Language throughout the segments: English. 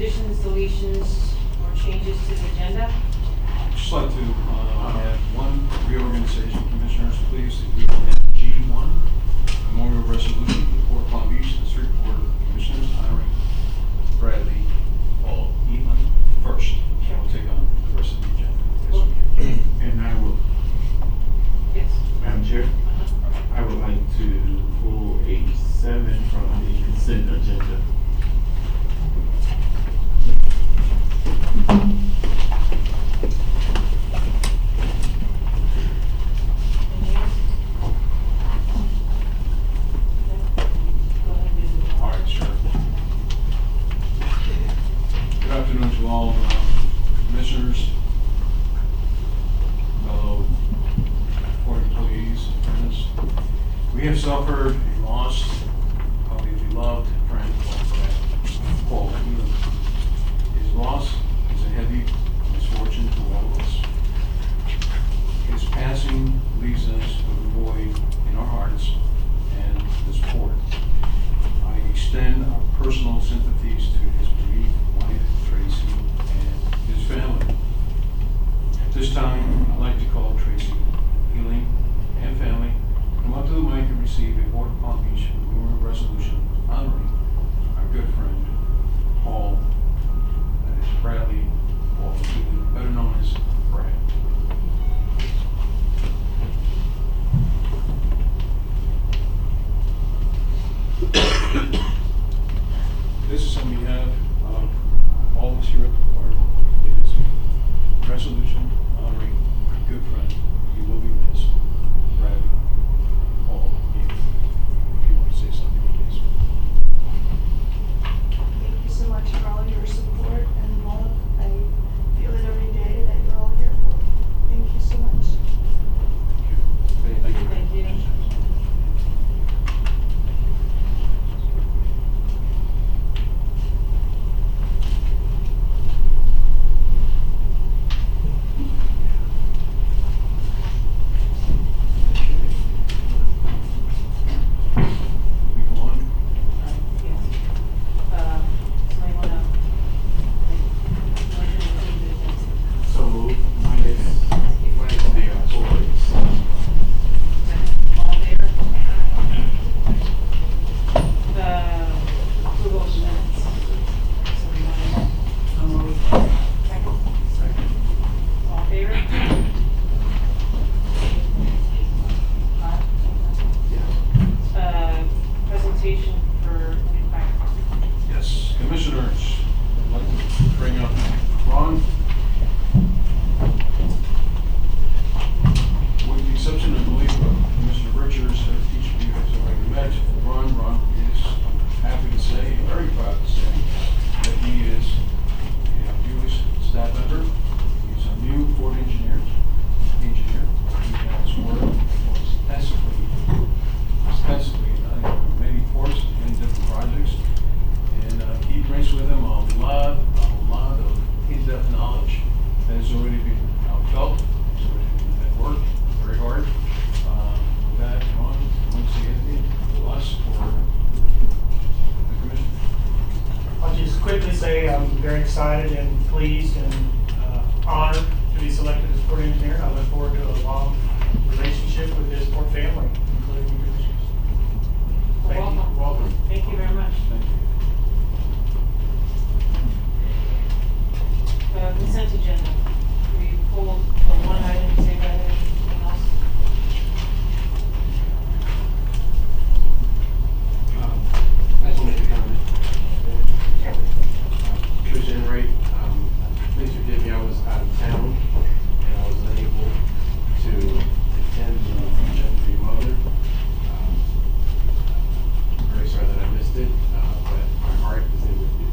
additions, deletions, or changes to the agenda? Just like to add one reorganization, Commissioners, please. We can have G1, memorial resolution for Port Palm Beach District Board of Commissioners honoring Bradley Paul Eatman first. Sure. We'll take on the rest of the agenda. Yes, we can. And I will, Yes. Madam Chair, I would like to pull A7 from the consent agenda. Anything else? Okay. Go ahead and do the- All right, sure. Good afternoon to all commissioners, fellow court employees and friends. We have suffered a loss of a beloved friend called Paul Elam. His loss is a heavy misfortune to all of us. His passing leaves us with a void in our hearts and this port. I extend our personal sympathies to his bereaved wife, Tracy, and his family. At this time, I'd like to call Tracy Healing and family come up to the mic and receive a Port Palm Beach memorial resolution honoring our good friend, Paul, that is Bradley Paul Healing, better known as Brad. This is on behalf of all of us here at the court. It is a resolution honoring our good friend. He will be missed. Bradley Paul Healing. If you want to say something, please. Thank you so much for all your support and love. I feel it every day that you're all here for me. Thank you so much. Thank you. Thank you. We go on. Yes. Somebody wanna make a motion to approve the agenda? So moved. Minus the employees. Second. All in favor? Approval of minutes. Somebody wanna- Second. Second. All in favor? Aye. Presentation for new fire. Yes, commissioners, I'd like to bring up Ron. With the exception, I believe, of Commissioner Richards, each of you has already met Ron is happy to say, very proud to say, that he is a Jewish staff member. He's a new port engineer. He has worked extensively in many ports, many different projects. And he brings with him a lot of in-depth knowledge that has already been felt, has already been worked very hard. With that, Ron, you want to say anything to us or the commission? I'll just quickly say I'm very excited and pleased and honored to be selected as port engineer. I look forward to a long relationship with this port family, including you commissioners. Thank you. Welcome. Welcome. Thank you very much. Thank you. Consent agenda. We pulled one item, say that anything else? I just want to make a comment. Tricia Enright, please forgive me, I was out of town and I was unable to attend the function for your mother. I'm very sorry that I missed it, but my heart is in with you.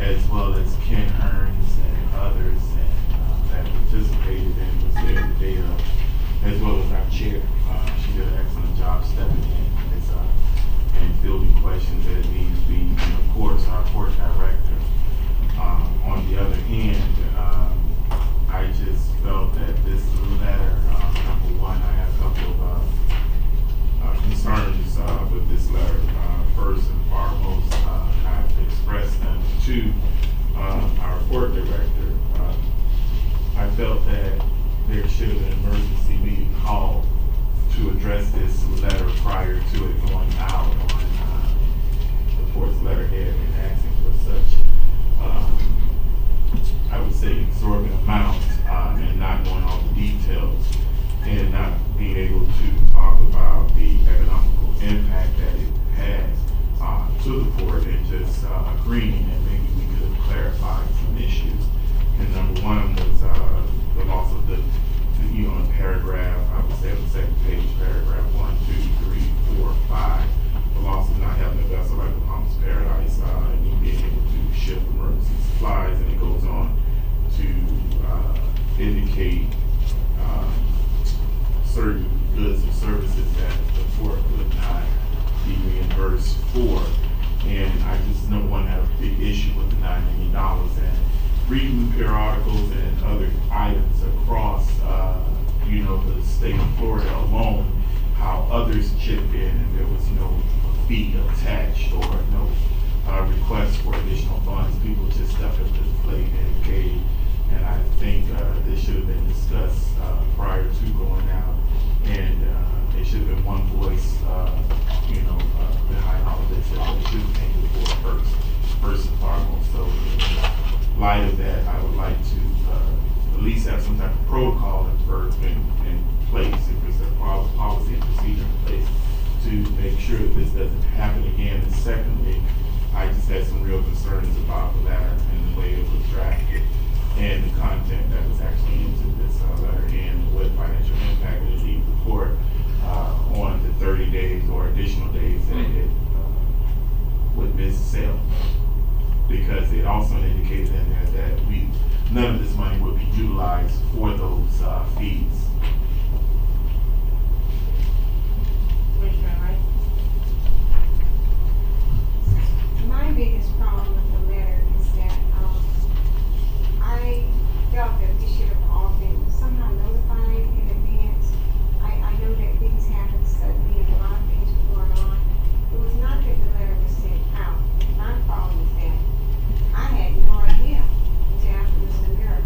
as well as Ken Hearns and others that participated and was there the day of, as well as our chair. She did an excellent job stepping in and fielding questions as needs be, and of course our court director. On the other hand, I just felt that this letter, number one, I have a couple of concerns with this letter. First and foremost, I've expressed them to our court director. I felt that there should have been an emergency meeting called to address this letter prior to it going out on the court's letterhead and asking for such, I would say, exorbitant amounts and not knowing all the details and not being able to talk about the economical impact that it has to the court and just agreeing that maybe we could have clarified some issues. And number one was the loss of the paragraph, I would say on the second page, paragraph 1, 2, 3, 4, 5, the loss of not having a vessel like the Bahamas Paradise and you being able to ship emergency supplies, and it goes on to indicate certain goods and services that the court would not be reimbursed for. And I just, number one, have a big issue with the $9 million. And reading the articles and other items across, the state of Florida alone, how others chipped in and there was no fee attached or no request for additional funds. People just stepped up to the plate and gave. And I think this should have been discussed prior to going out. And it should have been one voice, behind all of this. It should have came to the board first and foremost. So in light of that, I would like to at least have some type of protocol in place, if there's a policy and procedure in place to make sure that this doesn't happen again. And secondly, I just had some real concerns about the letter and the way it was drafted and the content that was actually into this letter and what financial impact it would leave the court on the 30 days or additional days that it would miss sale. Because it also indicated in there that none of this money would be utilized for those fees. Commissioner Wright? My biggest problem with the letter is that I felt that we should have all been somehow notified in advance. I know that things happen suddenly and a lot of things were going on. It was not that the letter was sent out. My problem is that I had no idea until after Mr. Miller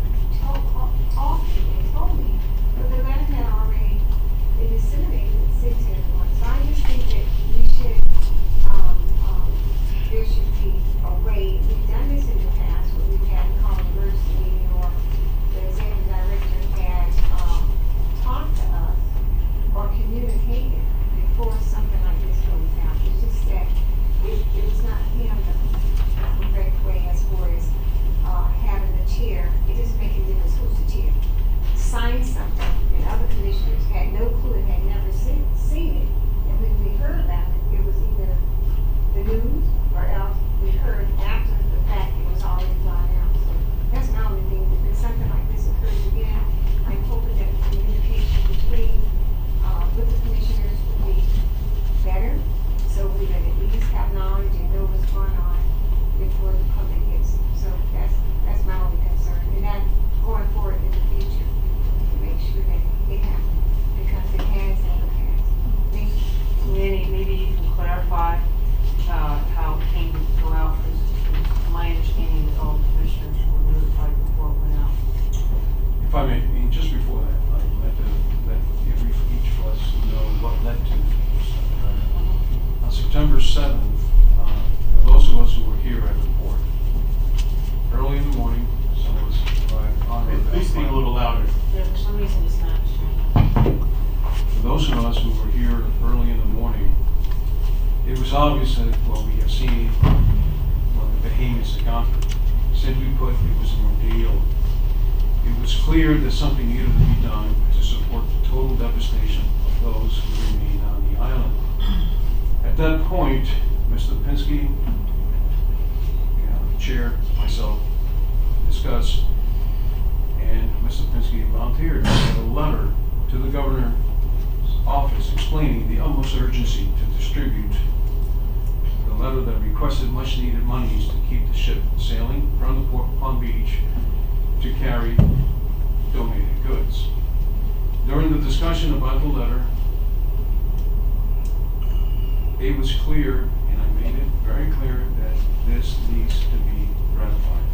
called me and told me that the letter had already been disseminated and sent to everyone. So I just think that we should, there should be a way. We've done this in the past where we've had to call an emergency meeting or the executive director had talked to us or communicated before something like this goes down. It's just that it was not handled the correct way as far as having the chair. It doesn't make any difference who's the chair. Sign something, and other commissioners had no clue and had never seen it. And when we heard about it, it was either the news or else we heard after the fact it was already gone out. So that's my only thing. If something like this occurs again, I'm hoping that the communication between with the commissioners will be better, so we would at least have knowledge and know what's going on before the public gets it. So that's my only concern. And that going forward in the future, to make sure that it happens, because it has in the past. Thank you. Lenny, maybe you can clarify how it came to go out, because my understanding that all the commissioners were notified before it went out. If I may, just before that, I'd like to let each of us know what led to this. On September 7th, those of us who were here at the port, early in the morning, some of us arrived on the Please speak a little louder. Yeah, for some reason it's not showing up. For those of us who were here early in the morning, it was obvious that, we have seen the behemoths had gone through. Simply put, it was an ordeal. It was clear that something needed to be done to support the total devastation of those who remained on the island. At that point, Mr. Pinsky chair, myself, discuss, and Mr. Pinsky volunteered to send a letter to the governor's office explaining the utmost urgency to distribute the letter that requested much needed monies to keep the ship sailing from the port of Palm Beach to carry donated goods. During the discussion about the letter, it was clear, and I made it very clear, that this needs to be ratified.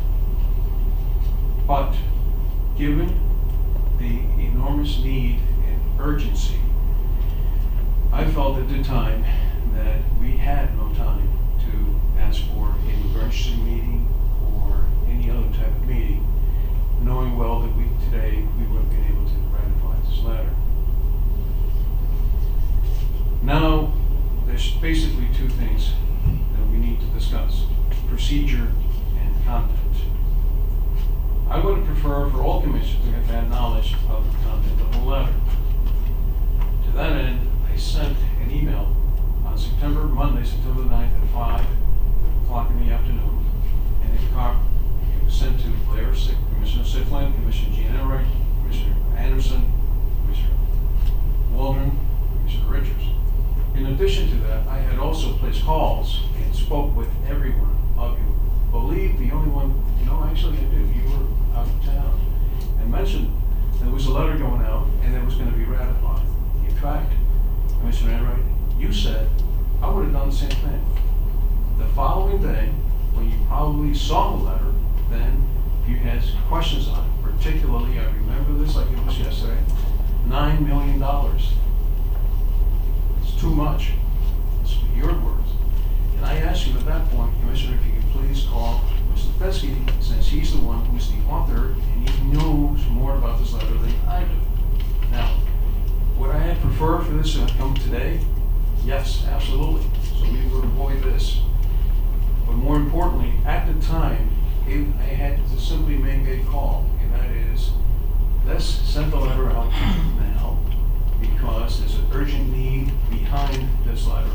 But given the enormous need and urgency, I felt at the time that we had no time to ask for an emergency meeting or any other type of meeting, knowing well that today we would have been able to ratify this letter. Now, there's basically two things that we need to discuss: procedure and content. I would have preferred for all commissioners to have had knowledge of the content of the letter. To that end, I sent an email on Monday, September 9th at 5 o'clock in the afternoon, and it was sent to Commissioner Siflin, Commissioner Jean Enright, Commissioner Anderson, Commissioner Waldron, Commissioner Richards. In addition to that, I had also placed calls and spoke with every one of you. Believe the only one, actually I did, you were out of town, and mentioned there was a letter going out and it was going to be ratified. In fact, Commissioner Enright, you said I would have done the same thing. The following day, when you probably saw the letter, then you had questions on it. Particularly, I remember this like it was yesterday, $9 million. It's too much. It's your words. And I asked you at that point, Commissioner, if you could please call Mr. Pesky, since he's the one who's the author and he knows more about this letter than I do. Now, would I have preferred for this to have come today? Yes, absolutely. So we would avoid this. But more importantly, at the time, I had to simply make a call, and that is, let's send the letter out now, because there's an urgent need behind this letter,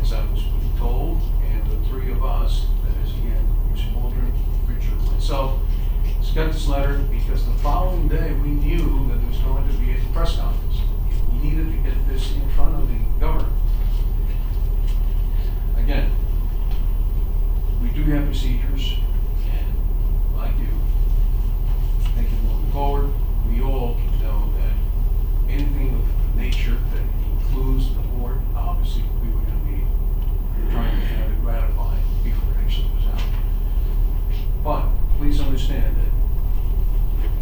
as I was told, and the three of us, that is again, Mr. Waldron, Richard, myself, got this letter because the following day we knew that there was going to be a press conference. We needed to get this in front of the governor. Again, we do have procedures, and like you, thinking moving forward, we all know that anything of nature that includes the board, obviously we were going to be trying to have it ratified before it actually was out. But please understand that,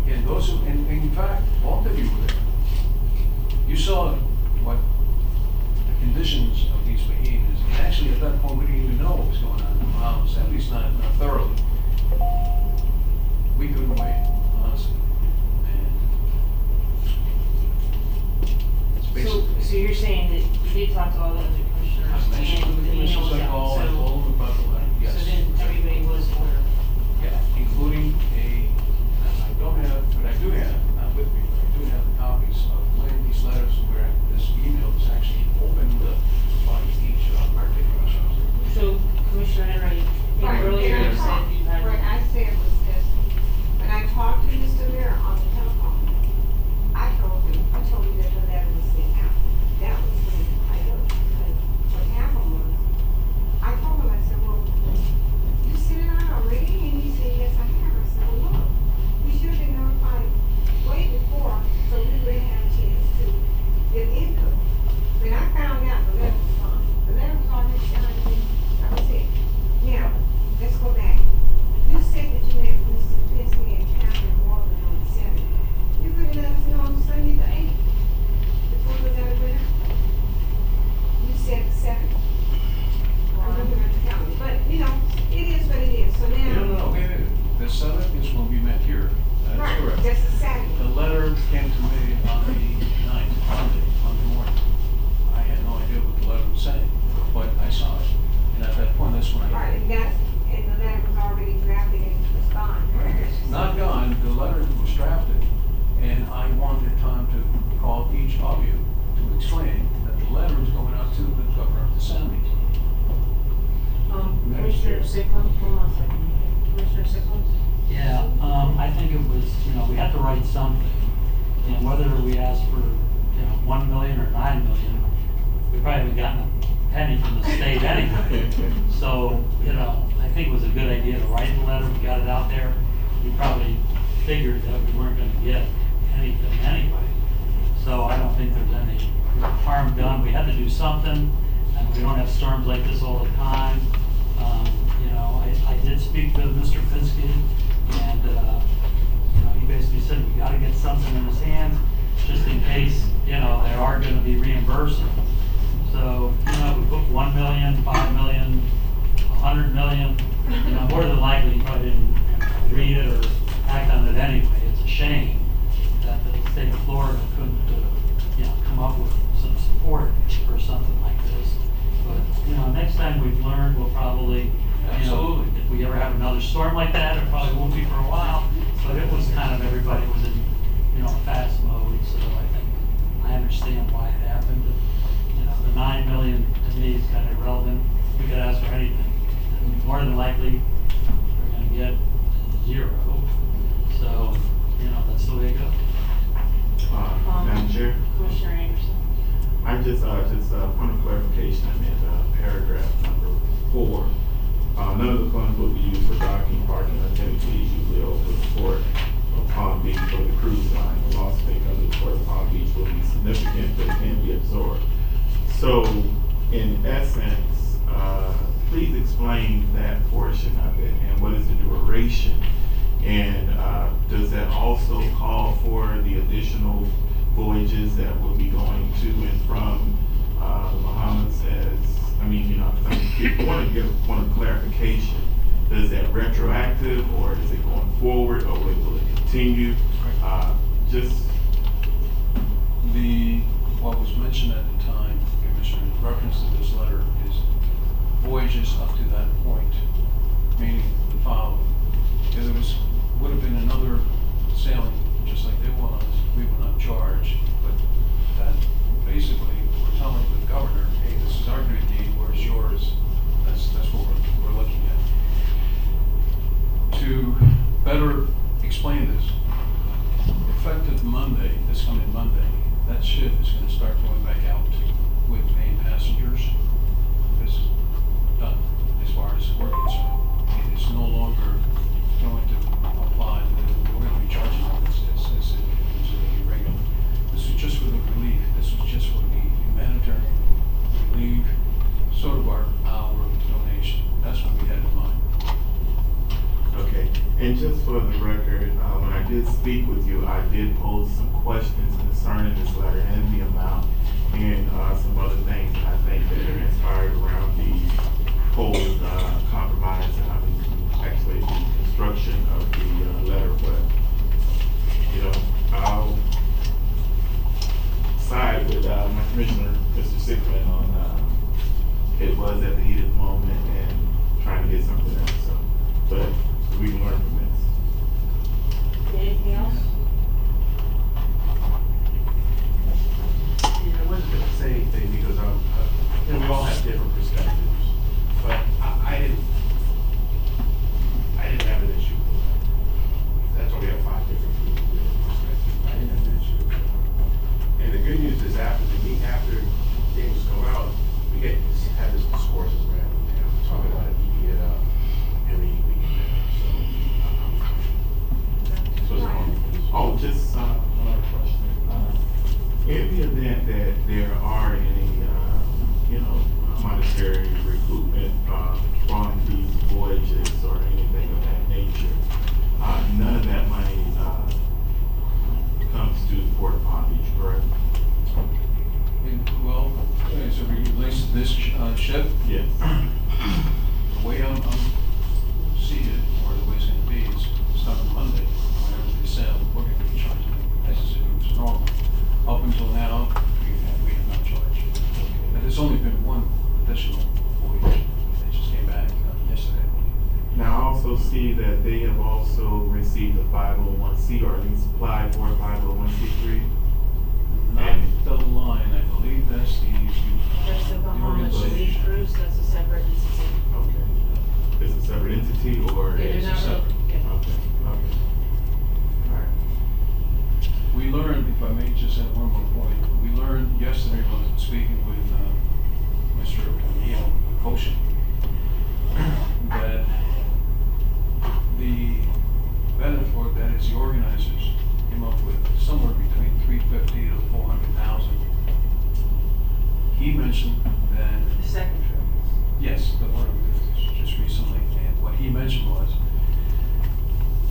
again, those who, and in fact, both of you were there. You saw what the conditions of these behaviors, and actually at that point we didn't even know what was going on in the house, at least not thoroughly. We couldn't wait, honestly. And it's basically. So you're saying that you did talk to all the other commissioners? I mentioned to the commissioners I called, I told them about the letter, yes. So then everybody was aware? Yeah, including I don't have, but I do have, not with me, but I do have copies of when these letters where this email was actually opened by each of our commissioners. So Commissioner Enright, Right, earlier something. And whether we ask for, 1 million or 9 million, we probably haven't gotten a penny from the state anyway. So, I think it was a good idea to write the letter, we got it out there. We probably figured that we weren't gonna get anything anyway. So I don't think there's any harm done. We had to do something, and we don't have storms like this all the time. I did speak with Mr. Finsky, and, he basically said, we gotta get something in his hands, just in case, they are gonna be reimbursing. So, if we put 1 million, 5 million, 100 million, more than likely, you probably didn't read it or act on it anyway. It's a shame that the state of Florida couldn't, come up with some support for something like this. But, next time we've learned, we'll probably, Absolutely. if we ever have another storm like that, it probably won't be for a while, but it was kind of, everybody was in, fast mode, so I understand why it happened. The 9 million to me is kind of irrelevant. We could ask for anything. And more than likely, we're gonna get 0. So, that's the way it goes. Madam Chair, Commissioner Anderson. I just a point of clarification, I meant paragraph number 4. None of the funds will be used for docking, parking, or tenant fees usually owed to the Port of Palm Beach for the cruise line. The loss of income to the Port of Palm Beach will be significant, but it can be absorbed. So, in essence, please explain that portion of it, and what is the duration? And does that also call for the additional voyages that will be going to and from the Bahamas? I want to get a point of clarification. Does that retroactive, or is it going forward, or will it continue? What was mentioned at the time, Commissioner, in reference to this letter, is voyages up to that point, meaning the following. If there would have been another sailing, just like they want us, we would not charge, but that basically we're telling the governor, hey, this is our good deed, where's yours? That's what we're looking at. To better explain this, effective Monday, this coming Monday, that ship is going to start going back out with paying passengers. This is done as far as we're concerned. It is no longer going to apply. We're going to be charging them as it was irregular. This was just for the relief. This was just for the humanitarian relief, sort of our donation. That's what we had in mind. Okay, and just for the record, when I did speak with you, I did pose some questions concerning this letter and the amount, and some other things that I think that are inspired around the whole compromise, actually the construction of the letter. But I'll side with my commissioner, Mr. Sickman, on it was at the heat of the moment and trying to get something else. So, but we can learn from this. Anything else? I wasn't going to say anything because we all have different perspectives, but I didn't have an issue with that. That's why we have 5 different people with different perspectives. I didn't have an issue with that. And the good news is after things come out, we get to have this discourse around town, talk about it, we get up, and we get better. So I'm fine. So it's all. Oh, just another question. In the event that there are any, monetary recoupment from these voyages or anything of that nature, none of that money comes to the Port of Palm Beach, correct? Well, as it relates to this ship, Yes. the way I'm seated, or the way it's going to be, is starting Monday, whenever they sail, we're going to be charging them as if it was normal. Up until now, we have not charged. And there's only been one additional voyage that just came back yesterday. Now, I also see that they have also received a 501c, or at least applied for a 501c3. Not the line, I believe that's That's the Bahamas Relief organization. Cruise, that's a separate entity. Okay. It's a separate entity, or? Yeah, they're It's a not separate. really, yeah. Okay, okay. All right. mentioned that, The second trip. yes, the one we did just recently, and what he mentioned was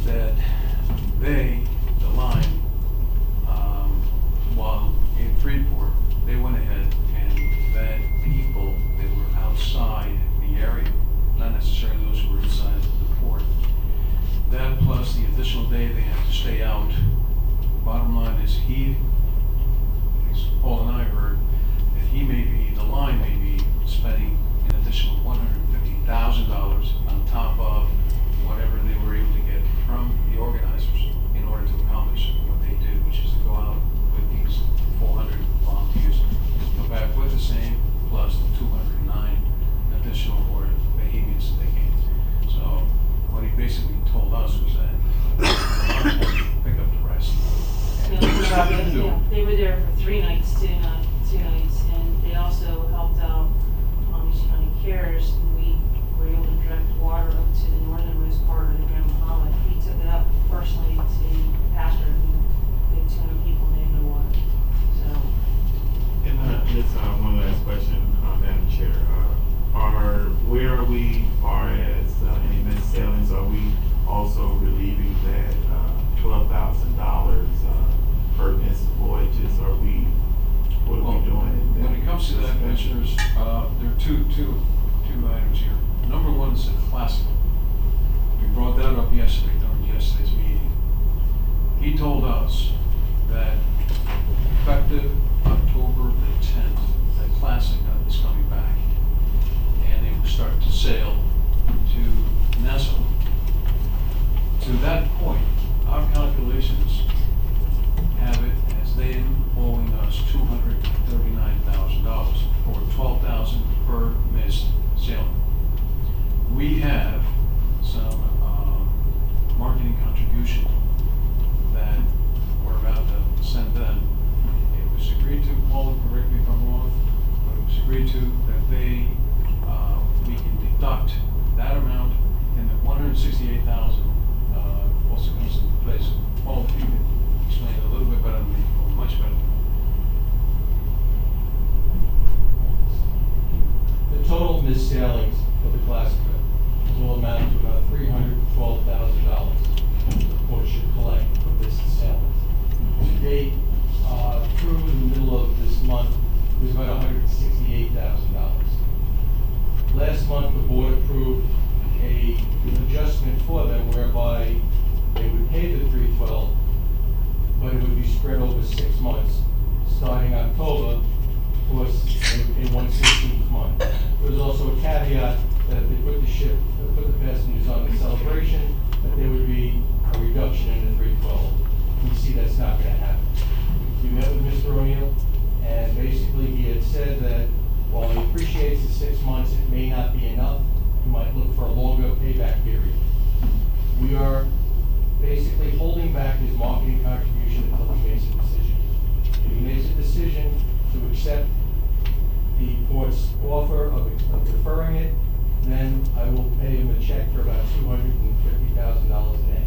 that they, the line, while in Freeport, they went ahead and fed people that were outside the area, not necessarily those who were inside the port. That plus the additional day they had to stay out. Bottom line is Paul and I heard that the line may be spending an additional $150,000 on top of whatever they were able to get from the organizers in order to accomplish what they did, which is to go out with these 400 volunteers, come back with the same plus the 209 additional or behaviors that they came. So what he basically told us was that pick up the rest. They were there for 3 nights, two nights, and they also helped out Palm Beach County Cares. We were able to direct water up to the northernmost part of the Grand Bahama. He took it up personally to pastor who had 200 people named the water. So, And just one last question, Madam Chair. Where are we as far as any missed sailings? Are we also relieving that $12,000 per missed voyages? What are we doing? When it comes to that, Commissioners, there are two items here. Number one is the classic. We brought that up yesterday during yesterday's meeting. He told us that effective October the 10th, that classic is coming back, and they will start to sail to Nassau. To that point, our calculations have it as they owing us $239,000 for $12,000 per missed sailing. We have some marketing contribution that we're about to send them. It was agreed to, Paul, correct me if I'm wrong, but it was agreed to that we can deduct that amount, and the $168,000 also comes into place. Paul, if you can explain it a little bit better than me, or much better. The total missed sailings for the Classica will amount to about $312,000 the port should collect for missed sailings. To date, through the middle of this month, it was about $168,000. Last month, the board approved an adjustment for them whereby they would pay the $312,000, but it would be spread over 6 months, starting October, plus a 1/16th month. There was also a caveat that if they put the passengers on the Celebration, that there would be a reduction in the $312,000. We see that's not going to happen. We met with Mr. O'Neill, and basically he had said that while he appreciates the 6 months, it may not be enough. He might look for a longer payback period. We are basically holding back his marketing contribution until he makes a decision. If he makes a decision to accept the port's offer of deferring it, then I will pay him a check for about $250,000 a day.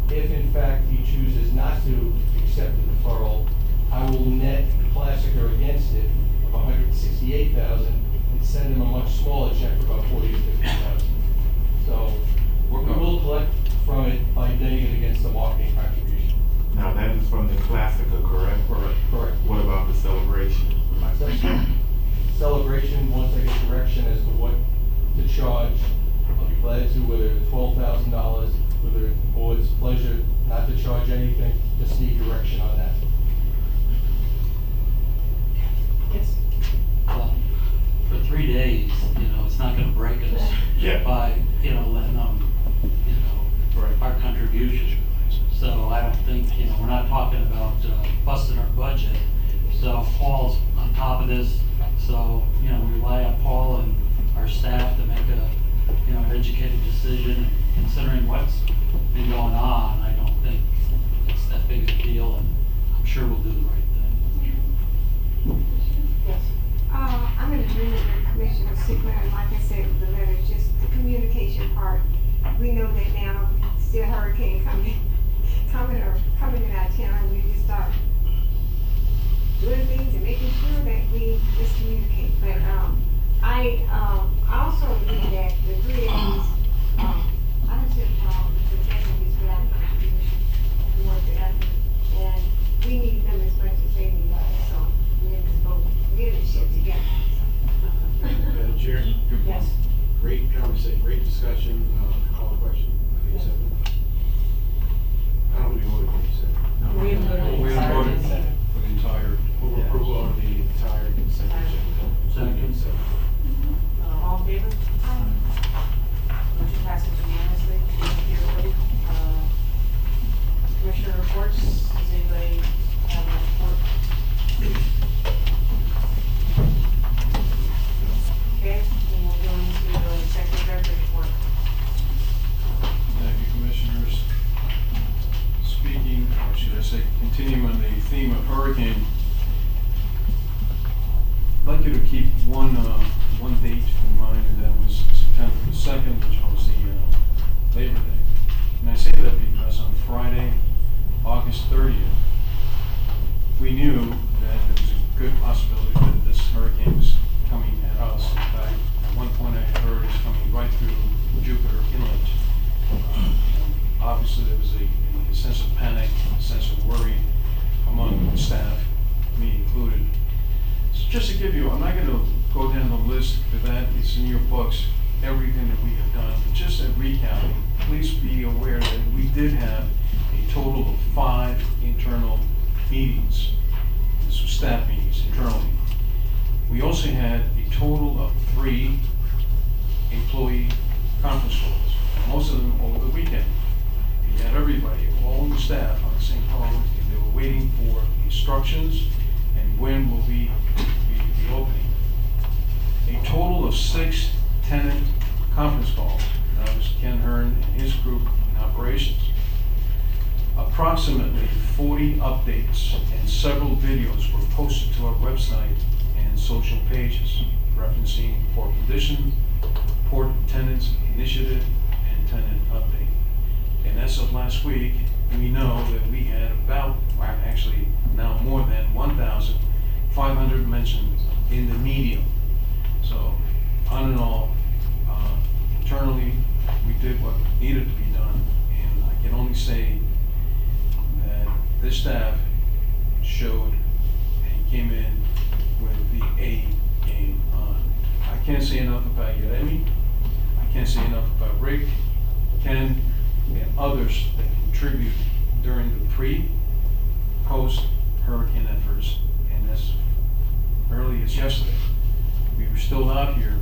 If in fact he chooses not to accept the deferral, I will net the Classica against it of $168,000 and send him a much smaller check for about $40,000 or $50,000. So we will collect from it by netting it against the marketing contribution. Now that is from the Classica, correct? Correct. What about the Celebration? Celebration, once I get direction as to what to charge, I'll be glad to, whether it's $12,000, whether it's the board's pleasure not to charge anything, just need direction on that. yes. Well, for 3 days, it's not gonna break us Yeah. by, letting them, our contribution. So I don't think, we're not talking about busting our budget. So Paul's on top of this, so, we rely on Paul and our staff to make an educated decision. Considering what's been going on, I don't think it's that big a deal, and I'm sure we'll do the right thing. Yes. I'm in agreement with Commissioner Sigler, and like I said, the letter, just the communication part. We know that now, still hurricane coming in our town, we just start doing things and making sure that we just communicate. But, I also agree that the 3 days, I don't see a problem with the technologies for that contribution towards the effort. And we need them as much as they need us, so we're just both, we're in this shit together. Madam Chair? Yes. Great conversation, great discussion, call the question. I don't really vote on you We haven't voted on the We have entire voted consent. for the entire. Move approval on the entire consent agenda. Second. All in favor? Motion passes unanimously. Thank you, everybody. Commissioner reports, does anybody have a report? Okay, then we'll go into the executive director's report. Thank you, Commissioners. Speaking, or should I say, continuing the theme of hurricane, I'd like you to keep one date in mind, and that was September the 2nd, which was the Labor Day. And I say that because on Friday, August 30th, we knew that there was a good possibility that this hurricane was coming at us. In fact, at one point I heard it's coming right through Jupiter Inlet. Obviously, there was a sense of panic, a sense of worry among the staff, me included. So just to give you, I'm not going to go down the list for that. It's in your books, everything that we have done. But just a recap, please be aware that we did have a total of 5 internal meetings. This was staff meetings internally. We also had a total of 3 employee conference calls, most of them over the weekend. We had everybody, all the staff on the same call, and they were waiting for instructions and when will we be opening. A total of 6 tenant conference calls. That was Ken Hearn and his group in operations. Approximately 40 updates and several videos were posted to our website and social pages referencing port condition, port attendance initiative, and tenant update. And as of last week, we know that we had about, well, actually now more than 1,500 mentions in the media. So, on and all, internally, we did what needed to be done, and I can only say that this staff showed and came in with the A game on. I can't say enough about Yeremi. I can't say enough about Rick, Ken, and others that contribute during the post-hurricane efforts. And as early as yesterday, we were still out here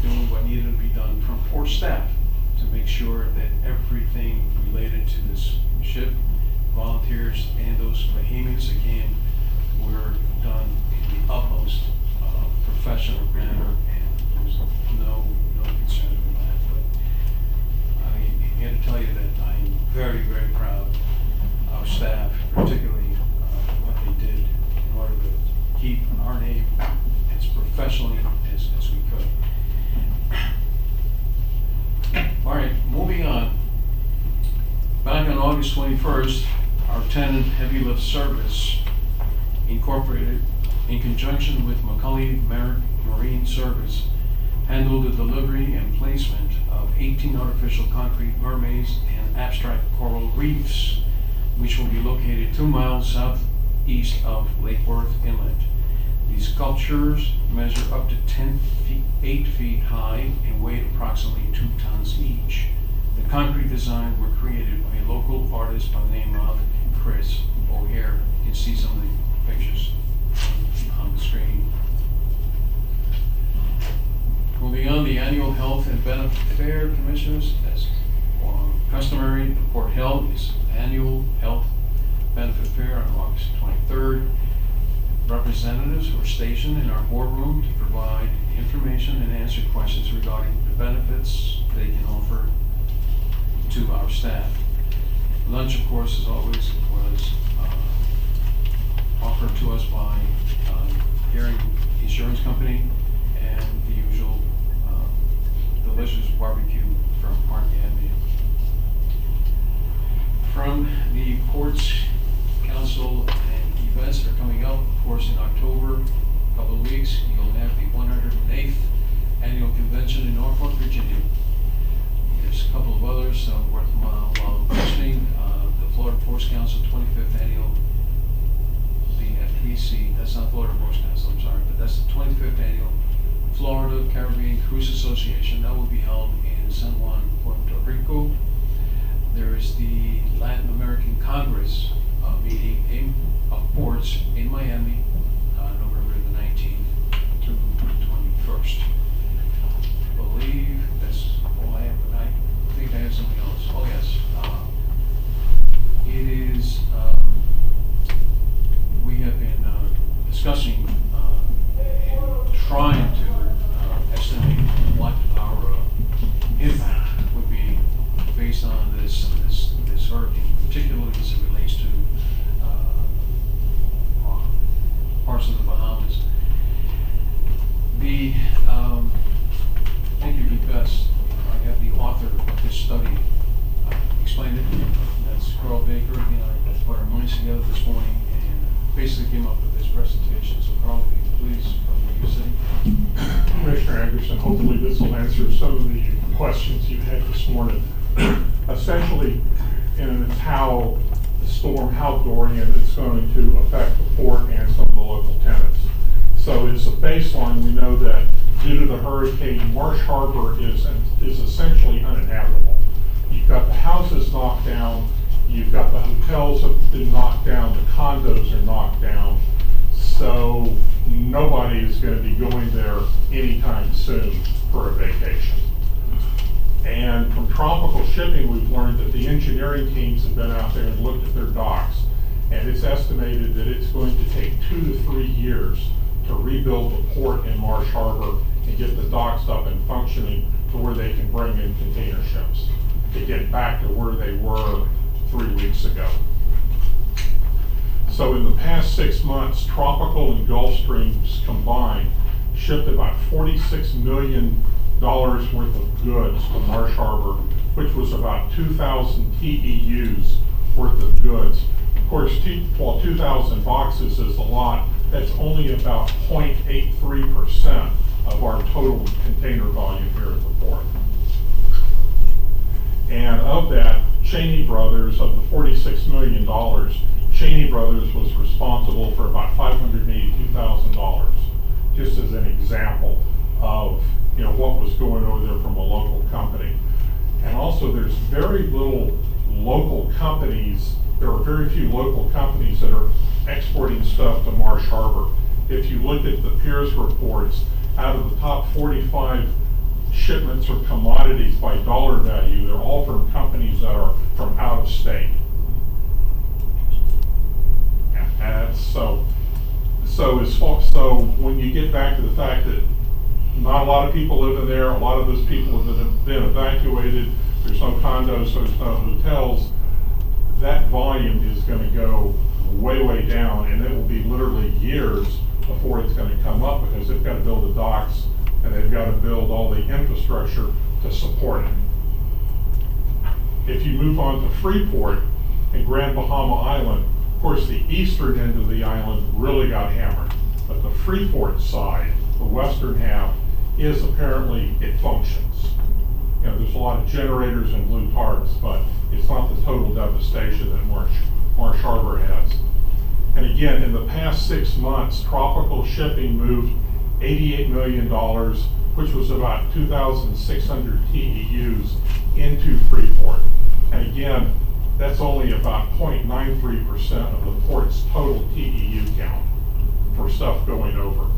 doing what needed to be done from port staff to make sure that everything related to this ship, volunteers, and those behemoths that came were done in the utmost professional manner, and there's no concern with that. But I'm here to tell you that I'm very, very proud of staff, particularly what they did in order to keep our name as professionally as we could. All right, moving on. Back on August 21st, our tenant Heavy Lift Service Incorporated, in conjunction with McCully Marine Service, handled the delivery and placement of 18 artificial concrete mermaids and abstract coral reefs, which will be located 2 miles southeast of Lake Worth Inlet. These sculptures measure up to 8 feet high and weigh approximately 2 tons each. The concrete designs were created by a local artist by the name of Chris O'Hare. You can see some of the pictures on the screen. Moving on, the annual health and benefit fair, Commissioners, as customary, the Port held its annual health benefit fair on August 23rd. Representatives were stationed in our boardroom to provide information and answer questions regarding the benefits they can offer to our staff. Lunch, of course, as always, was offered to us by Hearing Insurance Company and the usual delicious barbecue from Park Avenue. From the Ports Council and events that are coming up, Virginia. There's a couple of others worthwhile mentioning. The Florida Force Council 25th Annual, the FPC, that's not Florida Force Council, I'm sorry, but that's the 25th Annual Florida Caribbean Cruise Association. That will be held in San Juan, Puerto Rico. There is the Latin American Congress meeting of ports in Miami, November the 19th to the 21st. I believe that's all I have, but I think I have something else. Oh yes, it is, we have been discussing and trying to estimate what our impact would be based on this hurricane, particularly as it relates to parts of the Bahamas. I think it'd be best, I have the author of this study explain it. That's Carl Baker. I put our minds together this morning and basically came up with this presentation. So Carl, if you please, from where you're sitting. Commissioner Anderson, hopefully this will answer some of the questions you had this morning. Essentially, it's how the storm, how Dorian is going to affect the port and some of the local tenants. So as a baseline, we know that due to the hurricane, Marsh Harbor is essentially uninhabitable. You've got the houses knocked down, you've got the hotels have been knocked down, the condos are knocked down, so nobody is going to be going there anytime soon for a vacation. And from Tropical Shipping, we've learned that the engineering teams have been out there and looked at their docks, and it's estimated that it's going to take 2 to 3 years to rebuild the port in Marsh Harbor and get the docks up and functioning to where they can bring in container ships to get back to where they were 3 weeks ago. So in the past 6 months, Tropical and Gulfstreams combined shipped about $46 million worth of goods to Marsh Harbor, which was about 2,000 TEUs worth of goods. Of course, while 2,000 boxes is a lot, that's only about 0.83% of our total container volume here at the port. And of that, Cheney Brothers, of the $46 million, Cheney Brothers was responsible for about $582,000, just as an example of what was going over there from a local company. And also there's very little local companies, there are very few local companies that are exporting stuff to Marsh Harbor. If you look at the Piers reports, out of the top 45 shipments or commodities by dollar value, they're all from companies that are from out of state. And so when you get back to the fact that not a lot of people live in there, a lot of those people have been evacuated, there's no condos, there's no hotels, that volume is going to go way, way down, and it will be literally years before it's going to come up because they've got to build the docks and they've got to build all the infrastructure to support it. If you move on to Freeport and Grand Bahama Island, of course the eastern end of the island really got hammered, but the Freeport side, the western half, is apparently, it functions. There's a lot of generators and blue tarps, but it's not the total devastation that Marsh Harbor has. And again, in the past 6 months, Tropical Shipping moved $88 million, which was about 2,600 TEUs into Freeport. And again, that's only about 0.93% of the port's total TEU count for stuff going over.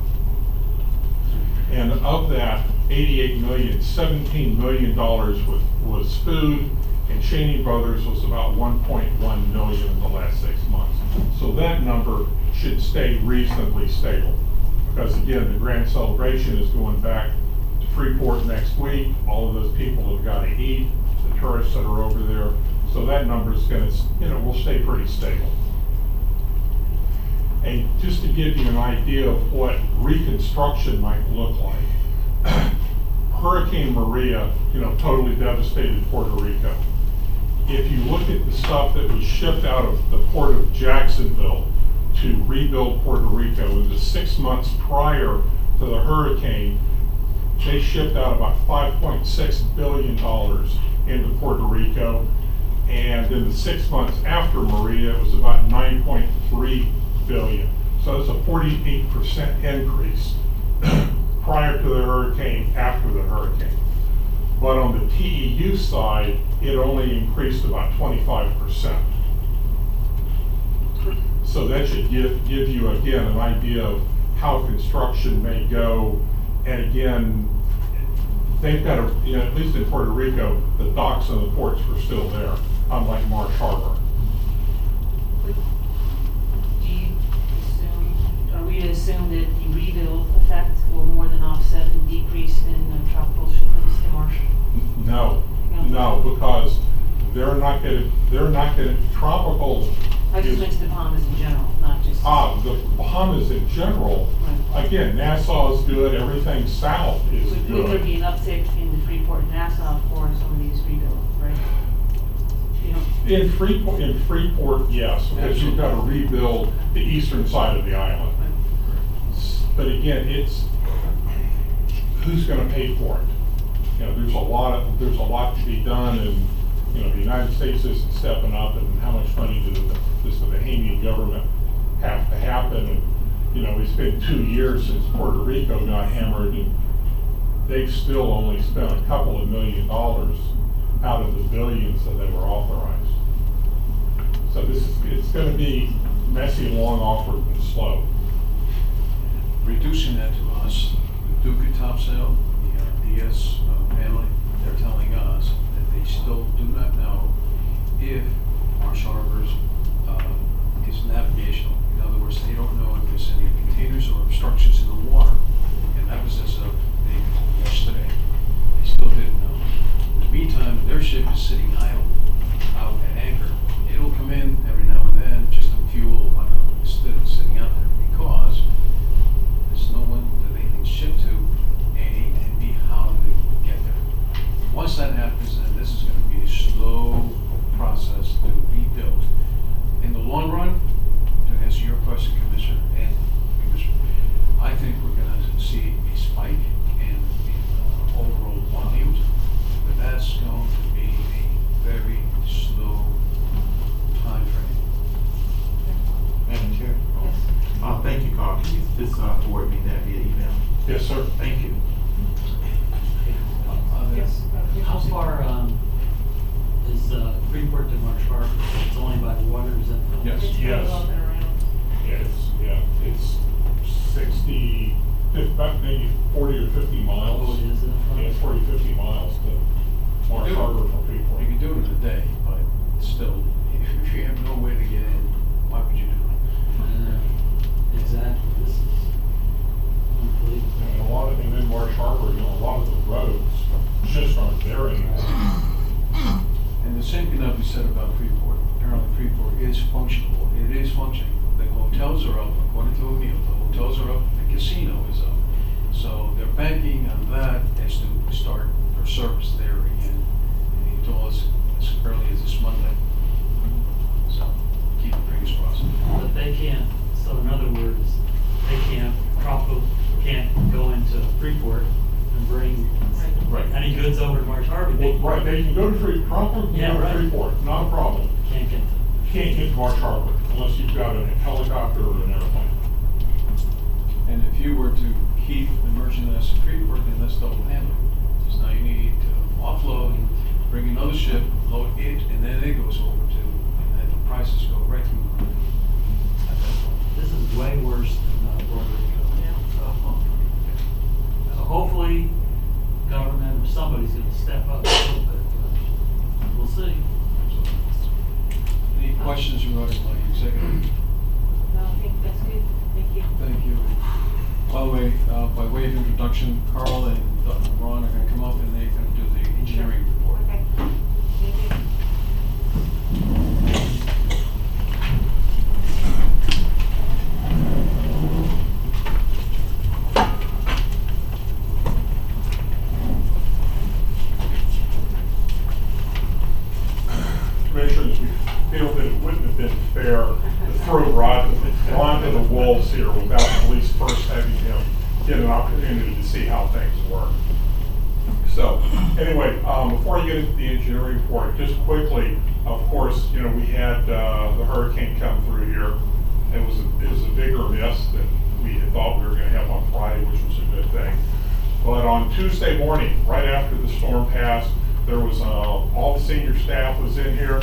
And of that 88 million, $17 million was food, and Cheney Brothers was about 1.1 million in the last 6 months. So that number should stay reasonably stable. Because again, the Grand Celebration is going back to Freeport next week. All of those people have got to eat, the tourists that are over there. So that number is going to, will stay pretty stable. And just to give you an idea of what reconstruction might look like, Hurricane Maria, totally devastated Puerto Rico. If you look at the stuff that was shipped out of the port of Jacksonville to rebuild Puerto Rico in the 6 months prior to the hurricane, they shipped out about $5.6 billion into Puerto Rico. And in the 6 months after Maria, it was about 9.3 billion. So it's a 48% increase prior to the hurricane, after the hurricane. But on the TEU side, it only increased about 25%. So that should give you, again, an idea of how construction may go. And again, they've got a, you know, at least in Puerto Rico, the docks and the ports were still there, unlike Marsh Harbor. Do you assume, are we to assume that the rebuild effect will more than offset the decrease in the tropical shipments to Marsh? No, because they're not gonna, tropical I just is, meant the Bahamas in general, not just. the Bahamas in general, Right. again, Nassau is good, everything south is Would there good. be an uptick in the Freeport and Nassau for some of these rebuilds, right? You know, In Freeport, yes, because you've got to rebuild the eastern side of the island. But again, it's, who's gonna pay for it? You know, there's a lot to be done, and, you know, the United States isn't stepping up, and how much money does the Bahamian government have to happen? And, you know, it's been 2 years since Puerto Rico got hammered, and they've still only spent a couple of $1 million out of the billions that they were authorized. So it's gonna be messy, long, awkward, and slow. Reducing that to us, the Duke Topsail, the Diaz family, they're telling us that they still do not know if Marsh Harbor's is navigational. In other words, they don't know if there's any containers or obstructions in the water. And that was as of yesterday. They still didn't know. In the meantime, their ship is sitting idle out at anchor. It'll come in every now and then just to fuel instead of sitting out there, because there's no one that they can ship to, A, and B, how do they get there. Once that happens, then this is going to be a slow process to rebuild. In the long run, to answer your question, Commissioner, I think we're going to see a spike in overall volumes, but that's going to be a very slow time frame. Madam Chair? Thank you, Carl. Can you just forward me that via email? Yes, sir. Thank you. Yes. How far, is, Freeport to Marsh Harbor? It's only by water, is that? Yes. It's Yes. up and around. It's 60, about maybe 40 or 50 miles. Oh, it is, Yeah, it's 40, 50 miles to Marsh Harbor from Freeport. You can do it in a day, but still, if you have no way to get in, why would you do it? Exactly, this is unbelievable. And then Marsh Harbor, you know, a lot of the roads just aren't there anymore. And the same cannot be said about Freeport. Apparently Freeport is functional. It is functioning. The hotels are up, according to O'Neill. The hotels are up, the casino is up. So they're banking on that as to start their service there again. And he told us as early as this Monday. So keep your fingers crossed. But they can't, so in other words, they can't, Tropical can't go into Freeport and bring Right. any goods over to Marsh Harbor. They Well, right, they can go to Freeport, Yeah, right. Freeport, not a problem. can't get to. Can't get to Marsh Harbor unless you've got a helicopter or an airplane. And if you were to keep the merchandise in Freeport, then that's double handling. Because now you need to offload, bring another ship, load it, and then it goes over to, and then the prices go right through the roof at that point. This is way worse than Puerto Rico. So hopefully, government or somebody's gonna step up a little bit, but we'll see. Any questions regarding my executive? No, I think that's good. Thank you. Thank you. By the way, by way of introduction, Carl and Ron are gonna come up and they're gonna do the engineering report. Okay. Thank you. Commissioners, we feel that it wouldn't have been fair to throw Ron to the wolves here without at least first having him get an opportunity to see how things work. So, anyway, before I get into the engineering report, just quickly, of course, you know, we had the hurricane come through here. It was a bigger miss than we had thought we were going to have on Friday, which was a good thing. But on Tuesday morning, right after the storm passed, there was all the senior staff was in here.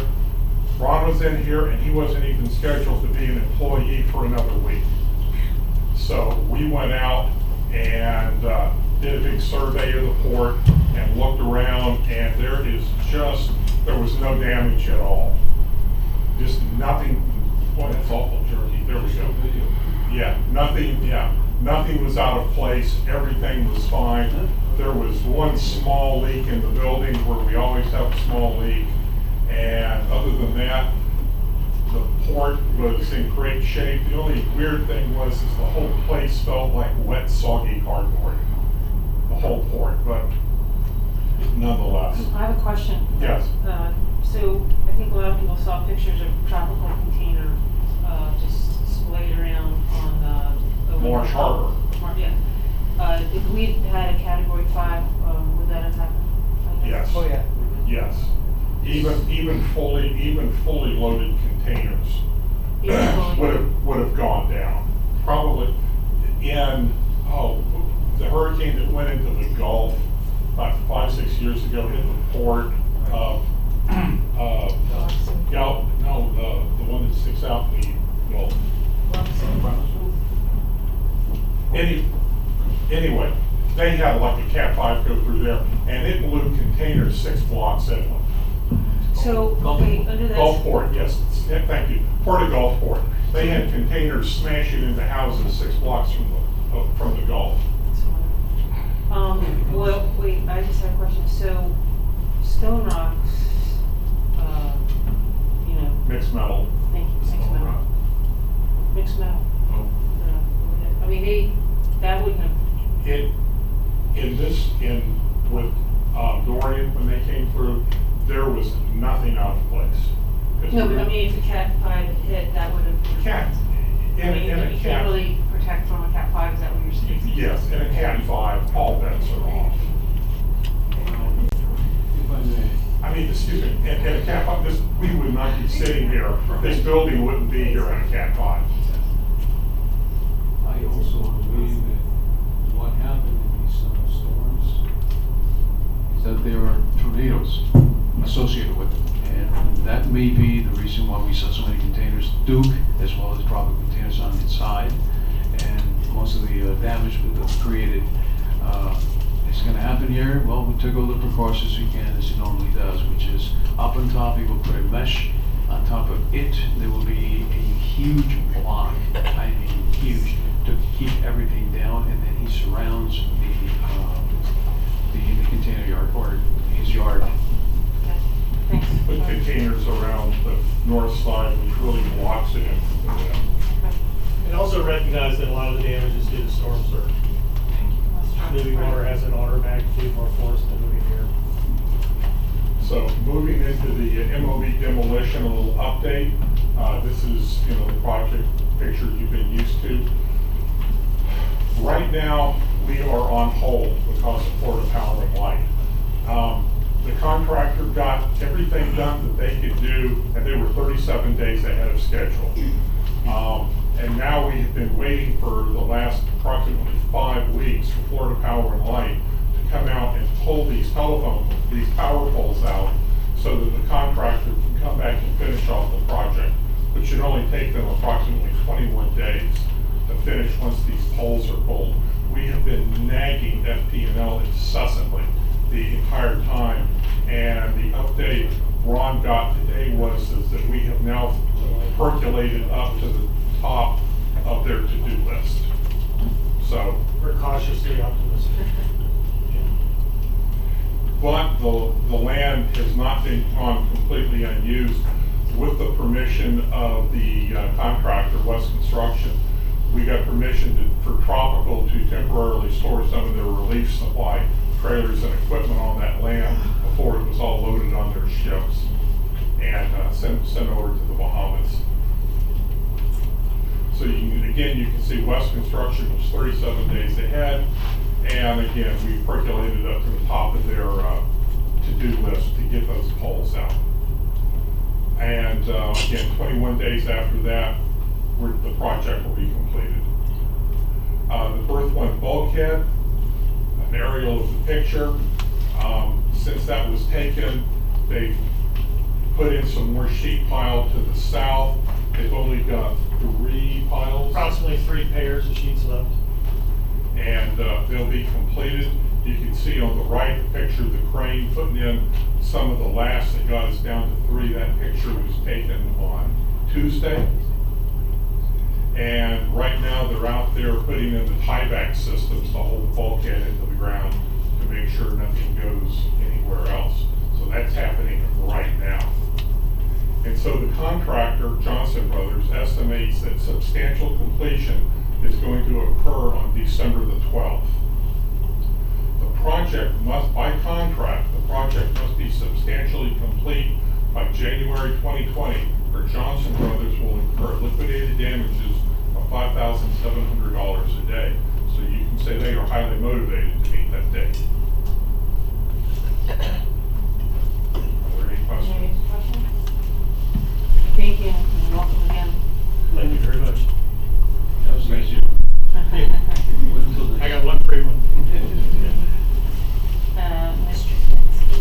Ron was in here, and he wasn't even scheduled to be an employee for another week. So we went out and did a big survey of the port and looked around, and there was no damage at all. Just nothing. Boy, that's awful jerky. There we go. Yeah, nothing was out of place. Everything was fine. There was one small leak in the building where we always have a small leak. And other than that, the port was in great shape. The only weird thing was the whole place felt like wet, soggy cardboard. The whole port, but nonetheless. I have a question. Yes. So I think a lot of people saw pictures of tropical container just splayed around on over Marsh Harbor. Yeah. If we had a Category 5, would that have happened? Yes. Oh, yeah. Yes. Even fully loaded containers would have gone down. Probably in the hurricane that went into the Gulf about 5-6 years ago hit the port of the one that sticks out in the Gulf. Anyway, they had like a Cat 5 go through there, and it blew containers 6 blocks inland. So, okay, under that. Gulfport, yes, thank you. Port of Gulfport. They had containers smashing into houses 6 blocks from the Gulf. Well, wait, I just have a question. So, stone rocks, Mixed metal. thank you, mixed metal. Mixed metal. I mean, that wouldn't have. With Dorian, when they came through, there was nothing out of place. No, but I mean, if a Cat 5 had hit, that would have. Cat, You can't really protect from a Cat 5, is that what you're saying? yes, in a Cat 5, all bets are off. If I may, I mean, excuse me, in a Cat 5, we would not be sitting here, this building wouldn't be here in a Cat 5. I also believe that what happened in these storms is that there are tornadoes associated with them. And that may be the reason why we saw so many containers, Duke, as well as tropical containers on its side. And most of the damage that was created is going to happen here. Well, we took all the precautions we can, as it normally does, which is up on top, we will put a mesh. On top of it, there will be a huge block, I mean huge, to keep everything down, and then he surrounds the container yard, or his yard. Thanks. Put containers around the north side, which really blocks it in from the wind. And also recognize that a lot of the damage is due to storm surge. Moving water has an order of magnitude more force than moving air. So moving into the MOB demolition, a little update. This is, the project picture you've been used to. Right now, we are on hold because of Florida Power and Light. The contractor got everything done that they could do, and they were 37 days ahead of schedule. And now we have been waiting for the last approximately 5 weeks for Florida Power and Light to come out and pull these power poles out so that the contractor can come back and finish off the project, which should only take them approximately 21 days to finish once these poles are pulled. We have been nagging FP&L incessantly the entire time, and the update Ron got today was that we have now percolated up to the top of their to-do list. So, We're cautiously optimistic. but the land has not been gone completely unused. With the permission of the contractor, West Construction, we got permission for Tropical to temporarily store some of their relief supply trailers and equipment on that land before it was all loaded on their ships and sent over to the Bahamas. So you can again, you can see West Construction was 37 days ahead. And again, we percolated up to the top of their to-do list to get those poles out. And again, 21 days after that, the project will be completed. The Berth 1 bulkhead, an aerial of the picture. Since that was taken, they've put in some more sheet pile to the south. They've only got 3 piles. Approximately 3 pairs of sheets left. And they'll be completed. You can see on the right the picture of the crane putting in some of the last that got us down to 3. That picture was taken on Tuesday. And right now they're out there putting in the tieback systems to hold the bulkhead into the ground to make sure nothing goes anywhere else. So that's happening right now. And so the contractor, Johnson Brothers, estimates that substantial completion is going to occur on December the 12th. The project must, by contract, the project must be substantially complete by January 2020, or Johnson Brothers will incur liquidated damages of $5,700 a day. So you can say they are highly motivated to meet that date. Are there any questions? Any questions? Thank you, and welcome again. Thank you very much. Thank you. I got one free one. Mr. Finsky.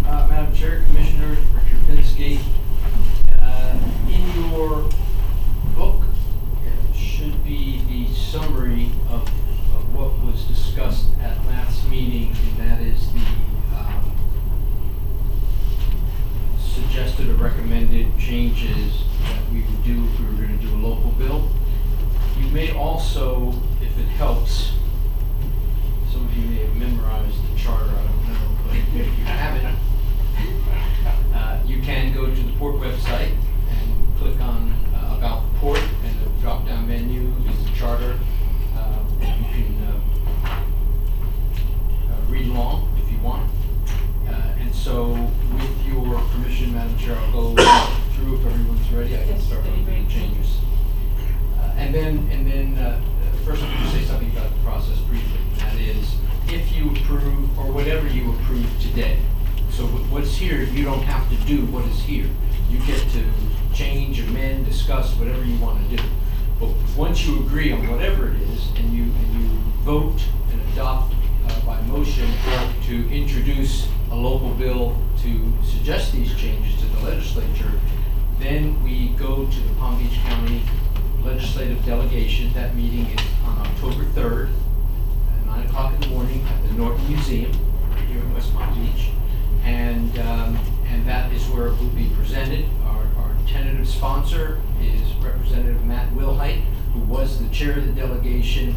Madam Chair, Commissioners, Richard Finsky. In your book should be the summary of what was discussed at last meeting, and that is the suggested or recommended changes that we would do if we were going to do a local bill. You may also, if it helps, some of you may have memorized the charter, I don't know, but if you haven't, you can go to the port website and click on About the Port, and the drop-down menu is the charter. You can read along if you want. And so, with your permission, Madam Chair, I'll go through if everyone's ready. I can Yes, start that'd be with the great. changes. And then first I'm going to say something about the process briefly. That is, if you approve, or whatever you approve today, so what's here, you don't have to do what is here. You get to change, amend, discuss, whatever you want to do. But once you agree on whatever it is, and you vote and adopt by motion to introduce a local bill to suggest these changes to the legislature, then we go to the Palm Beach County Legislative Delegation. That meeting is on October 3rd at 9 o'clock in the morning at the Norton Museum right here in West Palm Beach. And that is where it will be presented. Our tentative sponsor is Representative Matt Wilhite, who was the chair of the delegation.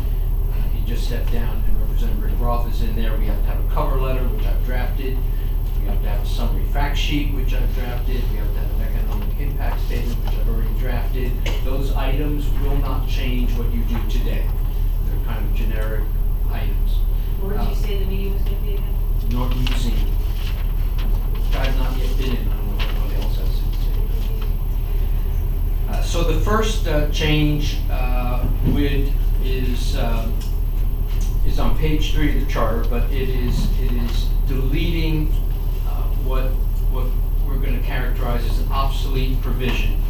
He just stepped down, and Representative Rick Roth is in there. We have to have a cover letter, which I've drafted. We have to have a summary fact sheet, which I've drafted. We have to have an economic impact statement, which I've already drafted. Those items will not change what you do today. They're kind of generic items. Where did you say the meeting was gonna be again? Norton Museum. I've not yet been in, I don't know if anyone else has it. So the first change is on page 3 of the charter, but it is deleting what we're going to characterize as an obsolete provision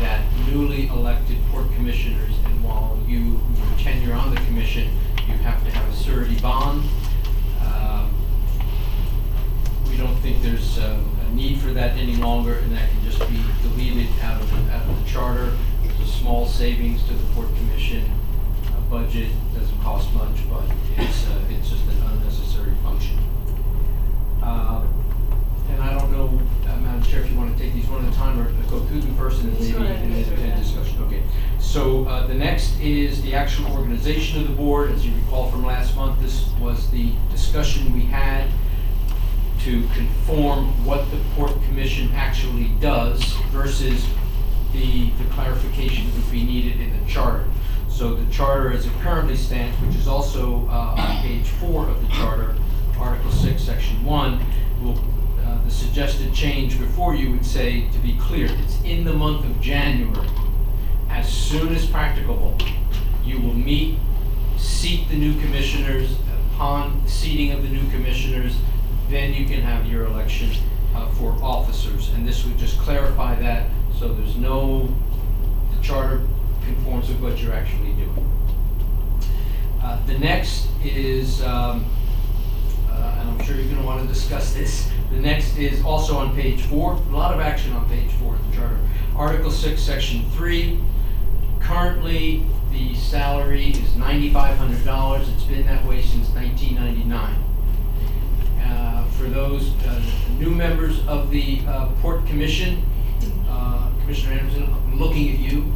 that newly elected port commissioners, and while your tenure on the commission, you have to have a surety bond. We don't think there's a need for that any longer, and that can just be deleted out of the charter. There's a small savings to the port commission budget. Doesn't cost much, but it's just an unnecessary function. And I don't know, Madam Chair, if you want to take these one at a time or go through them first and then maybe discussion. Okay. So the next is the actual organization of the board. As you recall from last month, this was the discussion we had to conform what the Port Commission actually does versus the clarification that would be needed in the charter. So the charter as it currently stands, which is also on page 4 of the charter, Article 6, Section 1, the suggested change before you would say, to be clear, it's in the month of January. As soon as practicable, you will meet, seat the new commissioners. Upon seating of the new commissioners, then you can have your election for officers. And this would just clarify that, so there's no, the charter conforms with what you're actually doing. The next is, and I'm sure you're going to want to discuss this, the next is also on page 4, a lot of action on page 4 of the charter. Article 6, section 3, currently the salary is $9,500. It's been that way since 1999. For those new members of the Port Commission, Commissioner Anderson, I'm looking at you.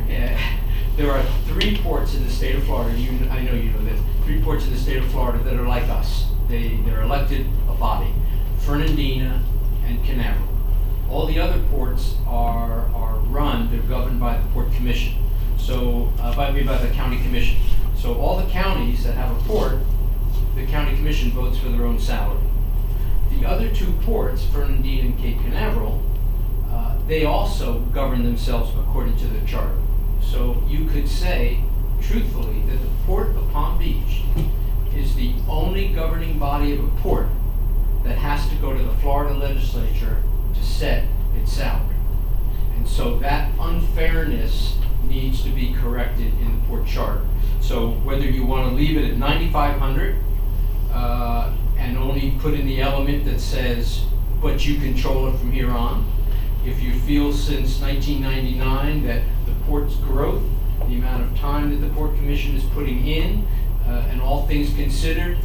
Yeah. There are 3 ports in the state of Florida, I know you know this, 3 ports in the state of Florida that are like us. They're elected a body, Fernandina and Canaveral. All the other ports are run, they're governed by the Port Commission, so, by the County Commission. So all the counties that have a port, the County Commission votes for their own salary. The other 2 ports, Fernandina and Cape Canaveral, they also govern themselves according to the charter. So you could say, truthfully, that the Port of Palm Beach is the only governing body of a port that has to go to the Florida legislature to set its salary. And so that unfairness needs to be corrected in the port charter. So whether you want to leave it at $9,500 and only put in the element that says, but you control it from here on. If you feel since 1999 that the port's growth, the amount of time that the Port Commission is putting in, and all things considered,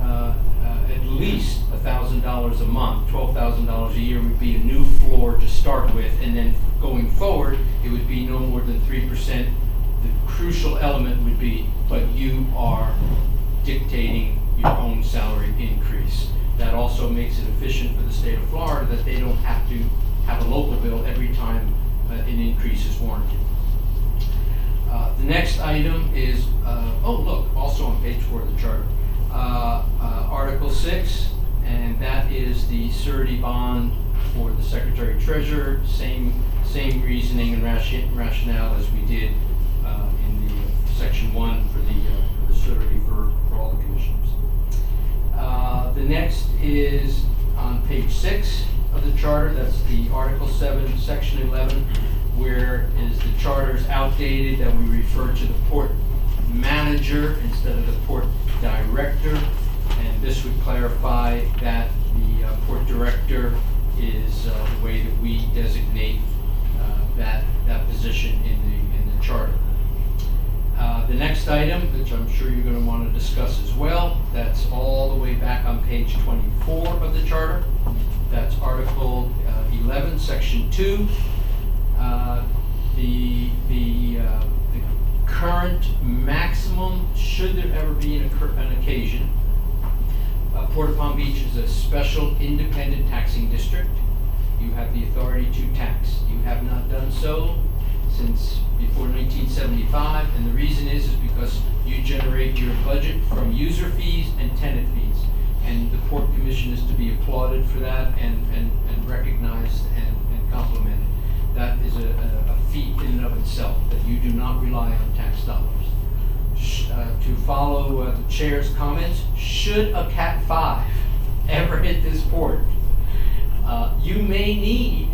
at least $1,000 a month, $12,000 a year would be a new floor to start with, and then going forward, it would be no more than 3%. The crucial element would be, but you are dictating your own salary increase. That also makes it efficient for the state of Florida that they don't have to have a local bill every time an increase is warranted. The next item is, also on page 4 of the charter, Article 6, and that is the surety bond for the Secretary Treasurer. Same reasoning and rationale as we did in the section 1 for the surety for all the commissioners. The next is on page 6 of the charter. That's the Article 7, section 11, where is the charter is outdated, that we refer to the port manager instead of the port director, and this would clarify that the port director is the way that we designate that position in the charter. The next item, which I'm sure you're going to want to discuss as well, that's all the way back on page 24 of the charter. That's Article 11, Section 2. The current maximum, should there ever be an occasion, Port of Palm Beach is a special independent taxing district. You have the authority to tax. You have not done so since before 1975, and the reason is because you generate your budget from user fees and tenant fees. And the Port Commission is to be applauded for that and recognized and complimented. That is a feat in and of itself, that you do not rely on tax dollars. To follow the chair's comments, should a Cat 5 ever hit this port, you may need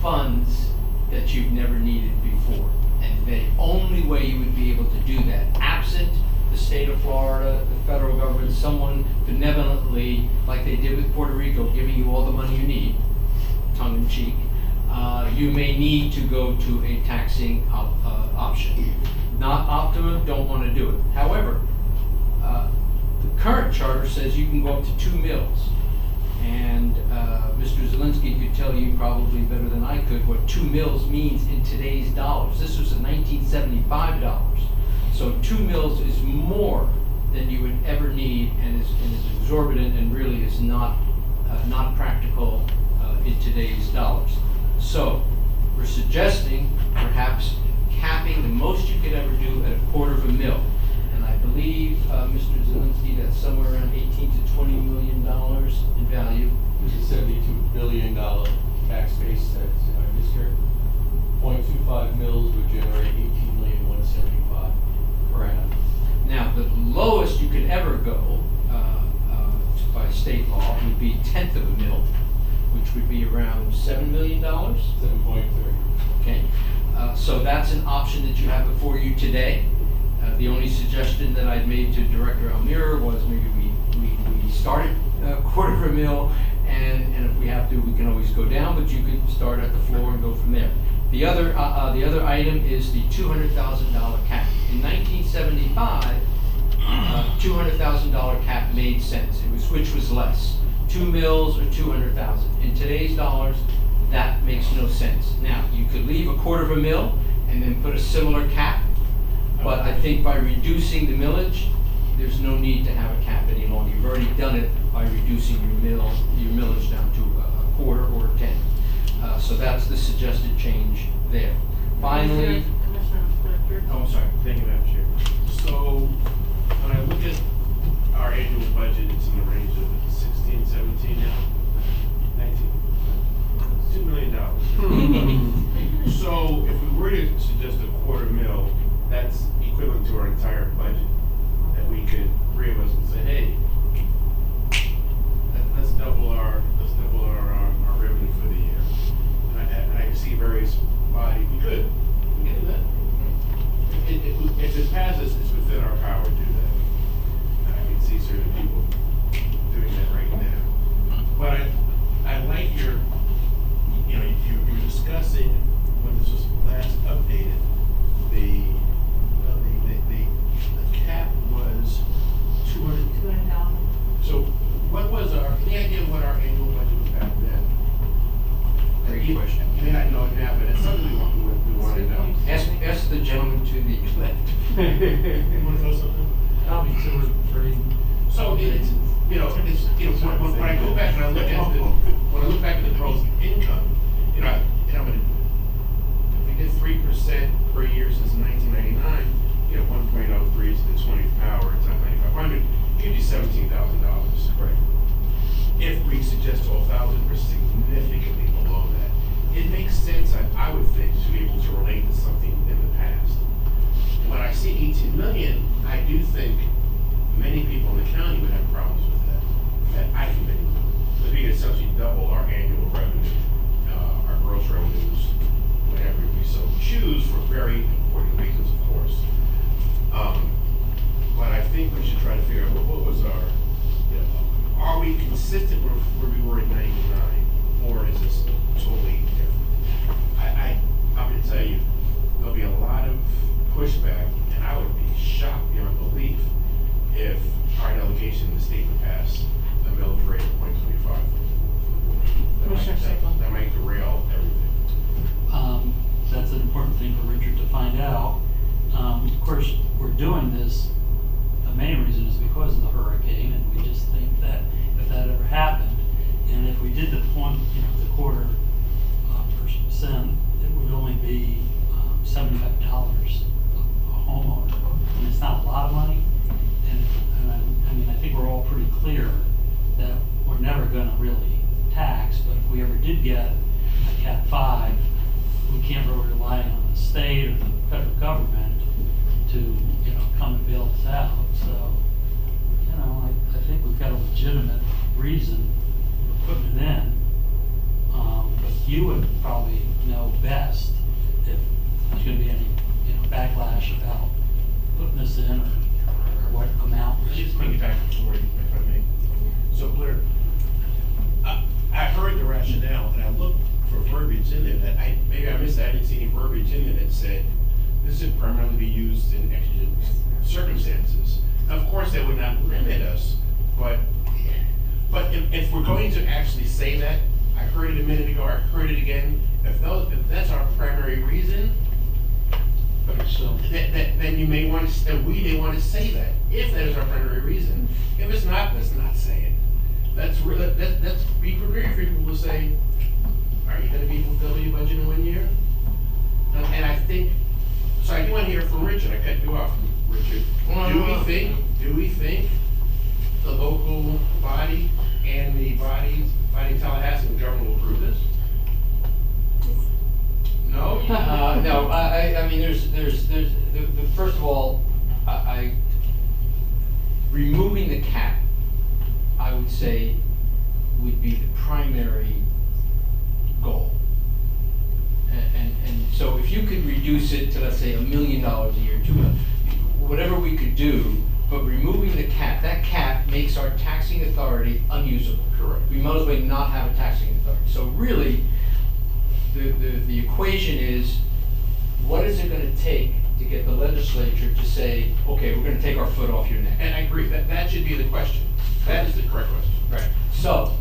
funds that you've never needed before. And the only way you would be able to do that, absent the state of Florida, the federal government, someone benevolently, like they did with Puerto Rico, giving you all the money you need, tongue in cheek, you may need to go to a taxing option. Not optimum, don't want to do it. However, the current charter says you can go up to 2 mills. And Mr. Zielinski could tell you probably better than I could what 2 mills means in today's dollars. This was in 1975 dollars. So 2 mills is more than you would ever need, and is exorbitant, and really is not practical in today's dollars. So we're suggesting perhaps capping the most you could ever do at 1/4 of a mil. And I believe Mr. Zielinski entity that's somewhere around 18 to $20 million in value. There's a $72 billion tax base that's in our district. 0.25 mils would generate 18,175,000 per annum. Now, the lowest you could ever go by state law would be 1/10 of a mil, which would be around $7 million. 7.3. Okay, so that's an option that you have before you today. The only suggestion that I'd made to Director Almira was maybe we start at $0.25 mil, and if we have to, we can always go down, but you could start at the floor and go from there. The other item is the $200,000 cap. In 1975, $200,000 cap made sense. Which was less, 2 mils or 200,000. In today's dollars, that makes no sense. Now, you could leave $0.25 mil and then put a similar cap, but I think by reducing the millage, there's no need to have a cap any longer. You've already done it by reducing your millage down to a quarter or 10. So that's the suggested change there. Finally, Commissioner Fletcher. oh, I'm sorry. Thank you, Madam Chair. So, when I look at our annual budget, it's in the range of 16, 17 now, 19. It's $2 million. So, if we were to suggest $0.25 mil, that's equivalent to our entire budget. That we could, three of us would say, hey, let's double our revenue for the year. And I can see various bodies, we could do that. If it passes, it's within our power to do that. And I can see certain people doing that right now. But I like you were discussing when this was last updated, the cap was 200. 200,000. So what was any idea what our annual budget was back then? Great question. You may not know it now, but it's something we want to know. Ask the gentleman to the left. You want to know something? Probably 2 or 3. So it's, when I go back and I look at the gross income, if we did 3% per year since 1999, 1.03 is the 20th power, it's not 9,500, gives you $17,000. Right. If we suggest 12,000, we're significantly below that. It makes sense, I would think, to be able to relate to something in the past. When I see 18 million, I do think many people in the county would have problems with that. That I can make, because we could essentially double our annual revenue, our gross revenues, whenever we so choose, for very important reasons, of course. But I think we should try to figure out what was our, are we consistent where we were in 99, or is this totally different? I'm going to tell you, there'll be a lot of pushback, and I would be shocked beyond belief if our delegation in the state would pass a millage rate of 0.25. That might derail everything. That's an important thing for Richard to find out. Of course, we're doing this, the main reason is because of the hurricane, and we just think that if that ever happened, and if we did the $0.25%, it would only be $75 a homeowner. And it's not a lot of money, and I think we're all pretty clear that we're never gonna really tax, but if we ever did get a Cat 5, we can't really rely on the state or the federal government to, come and bail us out. So, I think we've got a legitimate reason for putting it in. But you would probably know best if there's gonna be any, backlash about putting this in or what amount. Let me just bring it back forward, if I may. So Blair, I heard the rationale, and I looked for verbiage in there that maybe I missed. I didn't see any verbiage in there that said this should primarily be used in exigent circumstances. Of course, that would not limit us, but if we're going to actually say that, I heard it a minute ago, I heard it again. If that's our primary reason, So, then you may want to, and we may want to say that, if that is our primary reason. If it's not, let's not say it. Let's be prepared for people to say, are you gonna be fulfill your budget in 1 year? And I think, so I do want to hear from Richard, I cut you off, Richard. Do we think first of all, removing the cap, I would say, would be the primary goal. And so if you could reduce it to, let's say, $1 million a year, whatever we could do, but removing the cap, that cap makes our taxing authority unusable. Correct. We might as well not have a taxing authority. So really, the equation is, what is it gonna take to get the legislature to say, okay, we're gonna take our foot off your neck? And I agree, that should be the question. That is the correct question. Right. So,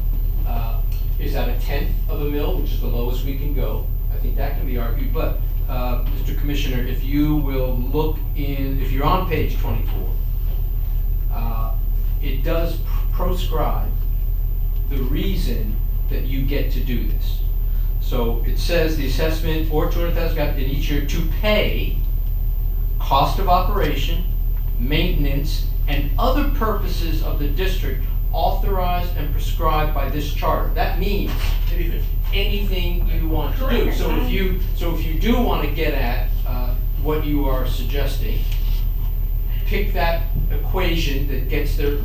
is that 1/10 of a mil, which is the lowest we can go? I think that can be argued, but, Mr. Commissioner, if you will look if you're on page 24, it does proscribe the reason that you get to do this. So it says the assessment for $200,000 in each year to pay cost of operation, maintenance, and other purposes of the district authorized and prescribed by this charter. That means anything you want to do. So if you do want to get at what you are suggesting, pick that equation that gets their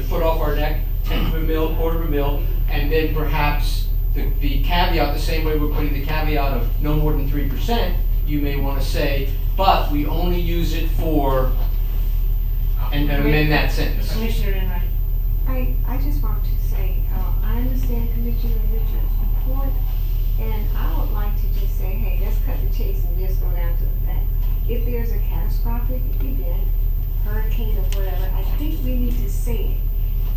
foot off our neck, 1/10 of a mil, 1/4 of a mil, and then perhaps the caveat, the same way we're putting the caveat of no more than 3%, you may want to say, but we only use it for, and amend that sentence. Commissioner Enright. I just want to say, I understand Commissioner Richards' point, and I would like to just say, hey, let's cut the chase and just go down to the facts. If there's a catastrophic event, hurricane or whatever, I think we need to say it.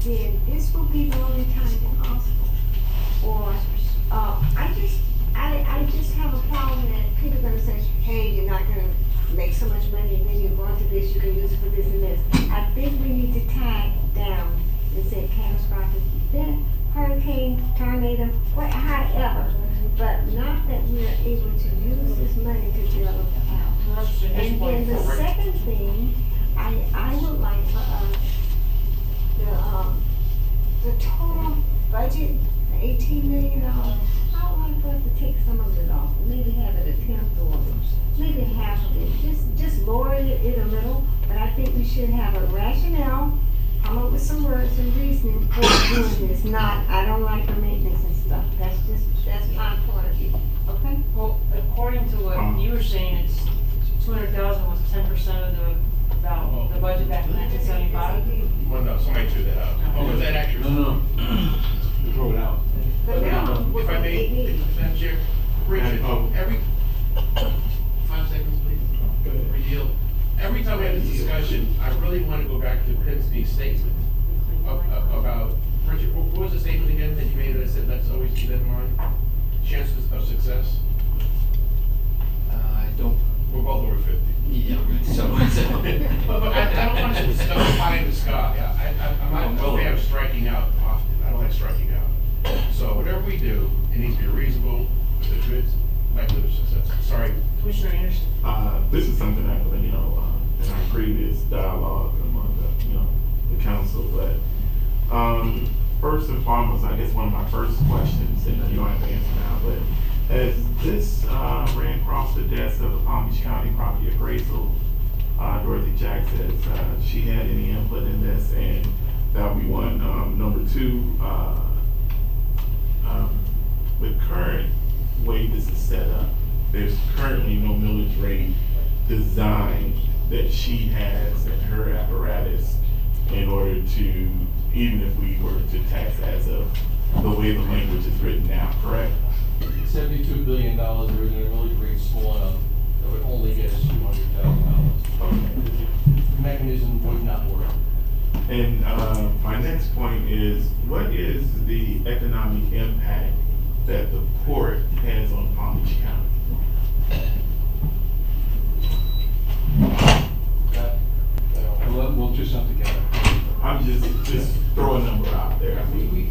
Then this will be the only time possible. Or, I just have a problem that people are gonna say, hey, you're not gonna make so much money, and then you're going to this, you can use it for this and this. I think we need to tag down and say catastrophic event, hurricane, tornado, however, but not that we are able to use this money to deal with the house. And then the second thing, I would like for us, the total budget, the $18 million, I would like for us to take some of it off, maybe have it a tenth or maybe half of it, just lower it a little, but I think we should have a rationale, come up with some words and reasoning for doing this, not, I don't like the maintenance and stuff, that's my point of view, okay? Well, according to what you were saying, it's 200,000 was 10% of the budget back in 1975. Well, no, somebody threw that out. Oh, was that accurate? No. Throw it out. But now, If I may, Madam Chair, Richard, every 5 seconds, please. Redeal. Every time we have this discussion, I really want to go back to Krinsky's statement about, Richard, what was the statement again that you made that I said, let's always keep that in mind? Chances of success? I don't. We're both over 50. Yeah, so. But I don't want to discuss pie in the sky. I'm not a fan of striking out often. I don't like striking out. So whatever we do, it needs to be reasonable with a good likelihood of success. Sorry. Commissioner Anderson. This is something that, in our previous dialogue among the council, but, first and foremost, I guess one of my first questions, and you don't have to answer now, but has this, ran across the desk of the Palm Beach County Property Appraisal? Dorothy Jack says, she had any input in this, and that would be one. Number two, the current way this is set up, there's currently no millage rate design that she has in her apparatus in order to, even if we were to tax as of the way the language is written now, correct? $72 billion, there was a millage rate small enough that would only get us $200,000. The mechanism would not work. And my next point is, what is the economic impact that the port has on Palm Beach County? We'll just have to get it. I'm just throw a number out there. We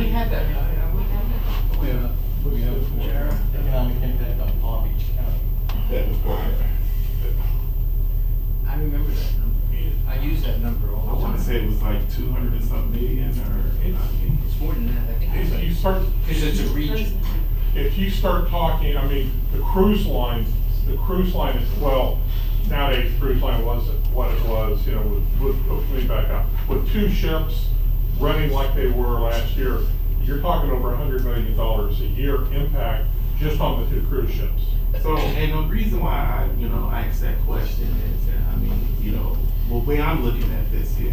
had that. We have economic impact on Palm Beach County. That the port has. I remember that number. I use that number all I the time. want to say it was like 200 and something million, or It's more than that, I think. If you start, Because it's a region. if you start talking, the cruise lines the cruise line is, well, nowadays cruise line wasn't what it was, you know, let me back up. With 2 ships running like they were last year, you're talking over $100 million a year impact just on the 2 cruise ships. So, and the reason why I asked that question is, the way I'm looking at this here,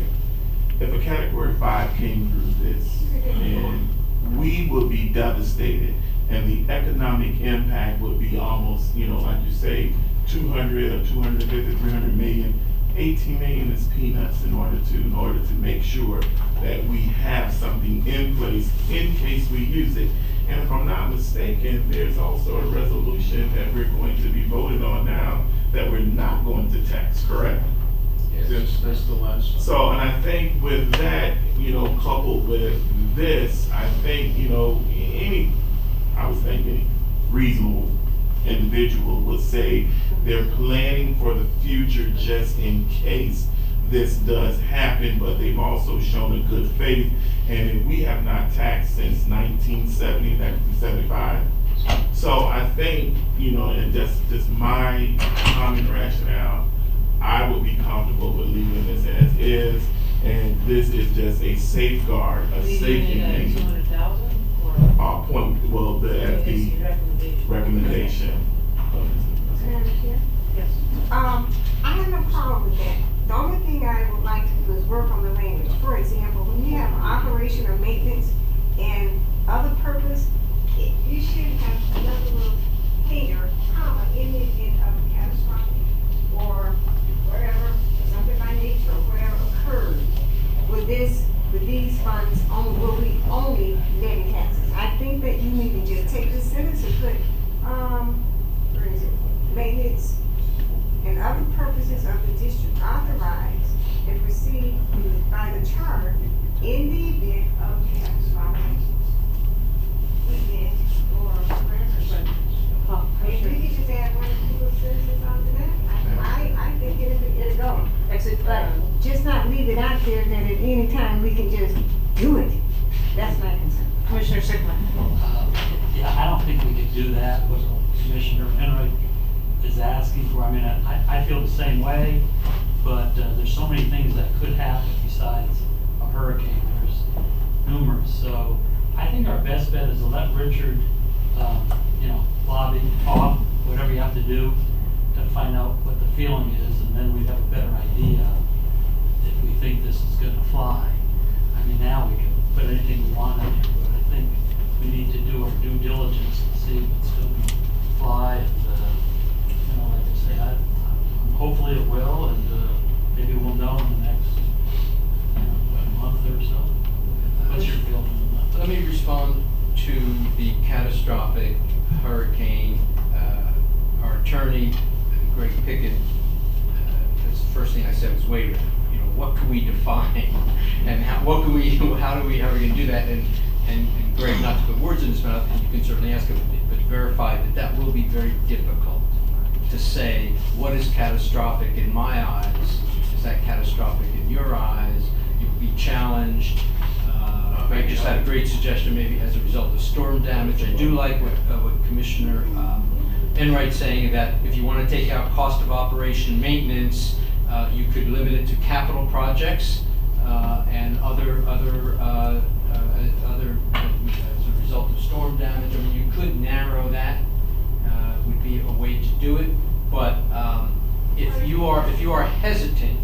if a category 5 came through this, and we would be devastated, and the economic impact would be almost, like you say, 200 or 250, 300 million. 18 million is peanuts in order to make sure that we have something in place in case we use it. And if I'm not mistaken, there's also a resolution that we're going to be voted on now that we're not going to tax, correct? Yes, that's the last one. So, and I think with that, coupled with this, I think, any reasonable individual would say they're planning for the future just in case this does happen, but they've also shown a good faith. And if we have not taxed since 1970, 1975. So I think, and just my common rationale, I would be comfortable with leaving this as is, and this is just a safeguard, a safety need thing. 200,000 or? Point, well, the FD recommendation. Madam Chair? Yes. I have no problem with that. The only thing I would like to do is work on the language. For example, when you have operation or maintenance and other purpose, you should have another little header, comma, in the event of a catastrophic or wherever, something by nature or whatever occurs. With these funds, will we only levy taxes? I think that you need to just take this sentence and put, where is it? Maintenance and other purposes of the district authorized and received by the charter in the event of catastrophic event or whatever. If we could just add 1 or 2 little sentences onto that, I think it'll go. But just not leave it out there that at any time we can just do it. That's my concern. Commissioner Sickman. Yeah, I don't think we could do that, what Commissioner Henry is asking for. I mean, I feel the same way, but there's so many things that could happen besides a hurricane. There's numerous. So I think our best bet is to let Richard, lobby, talk, whatever you have to do to find out what the feeling is, and then we'd have a better idea if we think this is gonna fly. I mean, now we can put anything we want in here, but I think we need to do our due diligence and see if it's gonna fly. And, like I say, hopefully it will, and maybe we'll know in the next month or so. What's your feeling on that? Let me respond to the catastrophic hurricane. Our attorney, Greg Pickett, that's the first thing I said was, wait a minute, what can we define? And how are we gonna do that? And Greg, not to put words in his mouth, and you can certainly ask him, but verify that will be very difficult to say what is catastrophic in my eyes. Is that catastrophic in your eyes? You will be challenged. Greg just had a great suggestion, maybe as a result of storm damage. I do like what Commissioner Enright's saying, that if you want to take out cost of operation maintenance, you could limit it to capital projects and other as a result of storm damage. I mean, you could narrow that. Would be a way to do it. But if you are hesitant,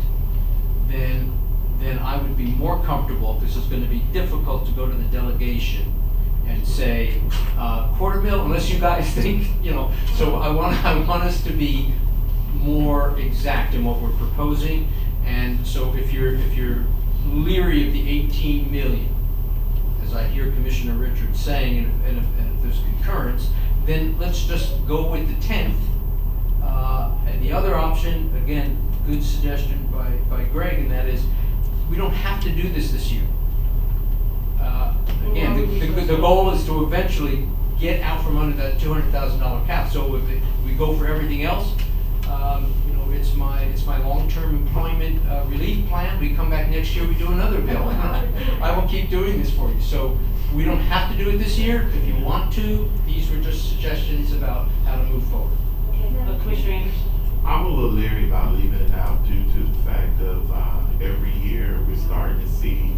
then I would be more comfortable, because it's going to be difficult to go to the delegation and say $250,000, unless you guys think, So I want us to be more exact in what we're proposing. And so if you're leery of the 18 million, as I hear Commissioner Richards saying, and if there's concurrence, then let's just go with the 10th. And the other option, again, good suggestion by Greg, and that is, we don't have to do this year. Again, the goal is to eventually get out from under that $200,000 cap. So if we go for everything else, it's my long-term employment relief plan. We come back next year, we do another bill. I will keep doing this for you. So we don't have to do it this year. If you want to, these were just suggestions about how to move forward. Okay, Commissioner Anderson? I'm a little leery about leaving it out due to the fact of, every year we're starting to see,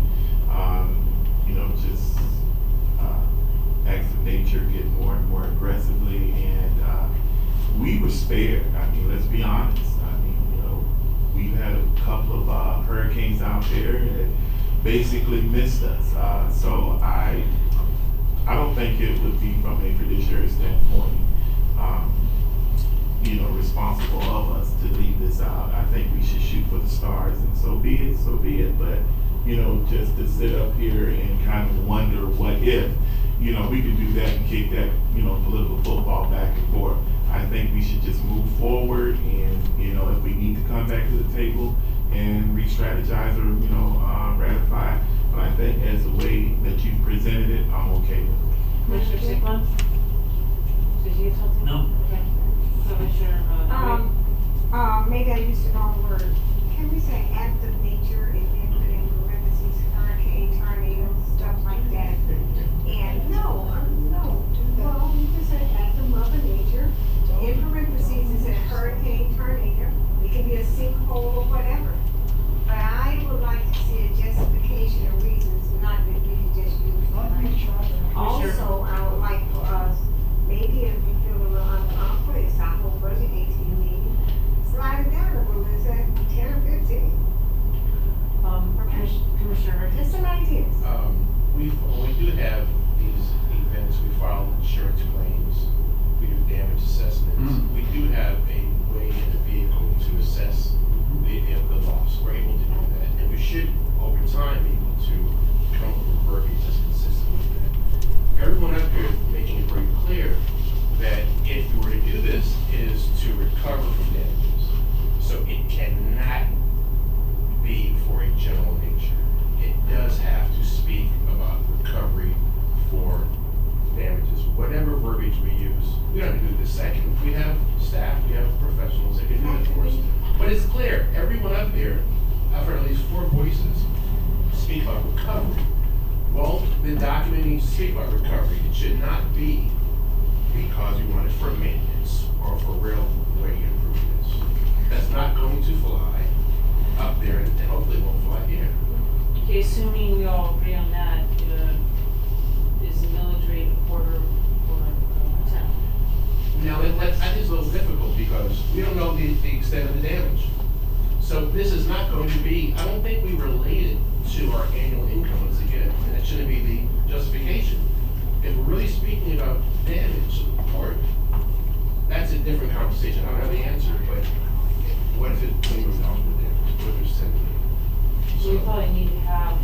just, acts of nature get more and more aggressively, and, we were spared. I mean, let's be honest. I mean, we've had a couple of, hurricanes out there that basically missed us. So I don't think it would be from a fiduciary standpoint, responsible of us to leave this out. I think we should shoot for the stars, and so be it. But, just to sit up here and kind of wonder what if, we could do that and kick that, political football back and forth. I think we should just move forward, and, if we need to come back to the table and re-strategize or, ratify, but I think as the way that you presented it, I'm okay with it. Commissioner Sigmund? Did you have something? No. Okay. Commissioner, Maybe I used the wrong word. Can we say act of nature and then put in parentheses hurricane, tornado, stuff like that? And no, well, you can say act of Mother Nature. In parentheses, it said hurricane, tornado. It can be a sinkhole or whatever. But I would like to see a justification or reasons, not that we can just use it. Also, I would like for us, maybe if we feel a little uncomfortable, it's our whole budget 18 meeting, slide it down a little, is that 10 or 15? Commissioner, Just some ideas. When we do have these events, we file insurance claims, we do damage assessments. We do have a way and a vehicle to assess the loss. We're able to do that, and we should, over time, be able to come up with verbiage that's consistent with that. Everyone up here is making it very clear that if we were to do this, is to recover from damages. So it cannot be for a general nature. It does have to speak about recovery for damages. Whatever verbiage we use, we don't have to do this second. We have staff, we have professionals that can do it for us. But it's clear, everyone up here, I've heard at least 4 voices speak about recovery. Well, the document needs to speak about recovery. It should not be because we want it for maintenance or for real way improvements. That's not going to fly up there, and hopefully it won't fly here. okay, assuming we all agree on that, is the military a quarter for town? Now, I think it's a little difficult because we don't know the extent of the damage. So this is not going to be, I don't think we related to our annual income once again, and that shouldn't be the justification. If we're really speaking about damage report, that's a different conversation. I don't have the answer, but what if it was out with damage? What if it's 10 million? So we probably need to have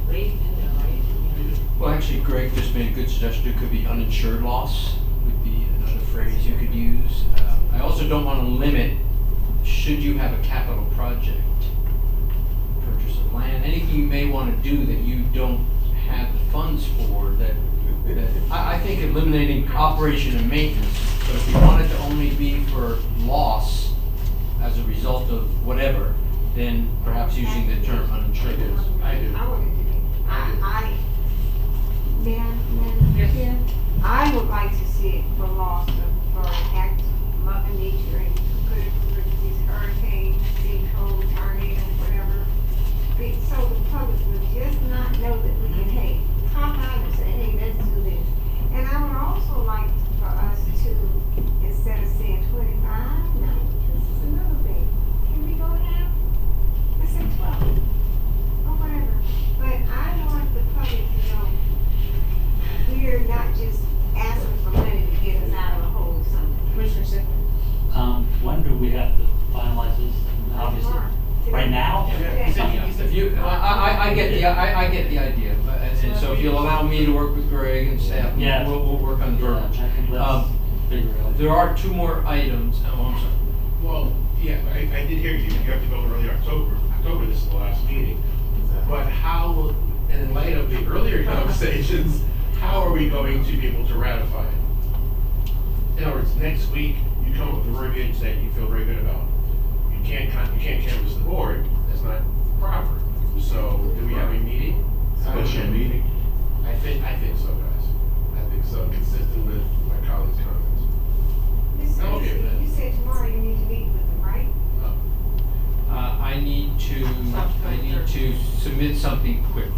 rate in there, right? Well, actually, Greg just made a good suggestion. It could be uninsured loss, would be another phrase you could use. I also don't want to limit, should you have a capital project, purchase of land, anything you may want to do that you don't have the funds for, that I think eliminating operation and maintenance, but if you want it to only be for loss as a result of whatever, then perhaps using the term uninsured. I do. I want to do it. Ma'am, I would like to see it for loss of, for act Mother Nature and put it for these hurricanes, sinkhole, tornado, whatever. So the public would just not know that we can, hey, talk on and say, hey, let's do this. And I would also like for us to, instead of saying 25, no, this is another thing. Can we go half? Let's say 12, or whatever. But I want the public to know we're not just asking for money to get us out of a hole or something. Commissioner Sigmund? When do we have to finalize this? Obviously, right now? If you, I get the idea, and so if you'll allow me to work with Greg and staff, Yeah. we'll work on the Yeah, verbiage. I think let's figure it out. There are 2 more items, oh, I'm sorry. Well, yeah, I did hear you. You have to go early October. This is the last meeting. But how, and in light of the earlier conversations, how are we going to be able to ratify it? In other words, next week, you come up with the verbiage that you feel very good about. You can't canvass the board. That's not proper. So, do we have a meeting? Special meeting. I think so, guys. I think so, consistent with my colleagues' comments. submit something quickly.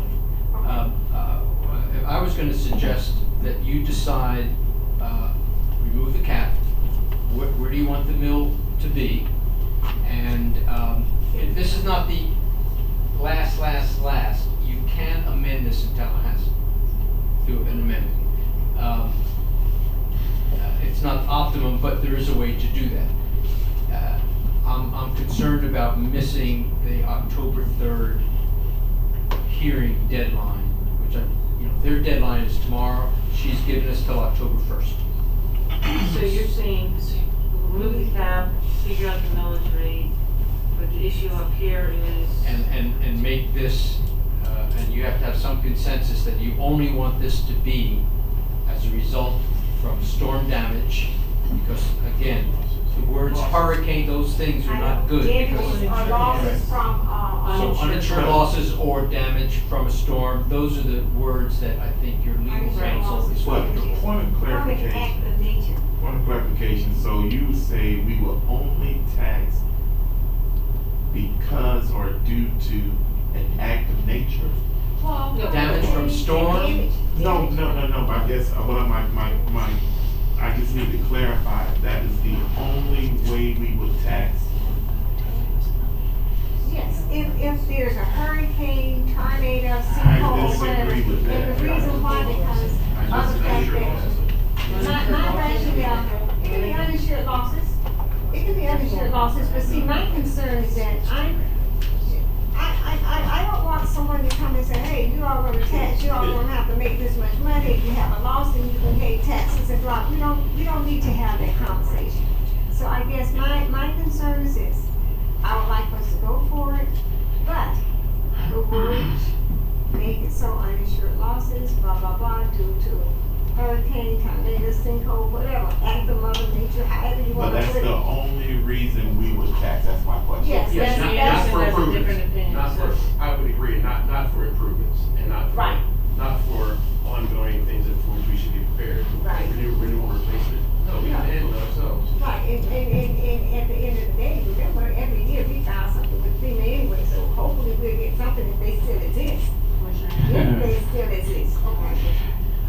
I was gonna suggest that you decide, remove the cap, where do you want the mill to be? And this is not the last, you can amend this in Tallahassee, do an amendment. It's not optimum, but there is a way to do that. I'm concerned about missing the October 3rd hearing deadline, which their deadline is tomorrow. She's given us till October 1st. So you're saying, remove the cap, figure out the millage rate, but the issue up here is. And make this, and you have to have some consensus that you only want this to be as a result from storm damage, because again, the words hurricane, those things are not good. Damages or losses from, So uninsured losses or damage from a storm, those are the words that I think your legal counsel is. But the point of permanent act clarification, of nature. point of clarification, so you say we will only tax because or due to an act of nature? Well, Damage from storm? No, but I guess what I just need to clarify, that is the only way we would tax. Yes, if there's a hurricane, tornado, I sinkhole, disagree whatever, with that. and the reason why, because of the fact that my rationale, it can be uninsured losses. It can be uninsured losses, but see, my concern is that I don't want someone to come and say, hey, you all gonna tax, you all gonna have to make this much money. If you have a loss, then you can pay taxes and blah. We don't need to have that conversation. So I guess my concern is this. I would like us to go for it, but the words make it so uninsured losses, blah, blah, blah, due to hurricane, tornado, sinkhole, whatever, act of Mother Nature, however you But want to that's put the it. only reason we would tax, that's my question. Yes, Yes, that's, not that's, for has a improvements, different opinion, not so- for, I would agree, not for improvements, and Right. not for ongoing things for which we should be prepared. Right. Renewal replacement, no, we can handle it ourselves. right, and at the end of the day, remember, every year we file something with FEMA anyway, so hopefully we'll get something if they still exist. If they still exist, okay.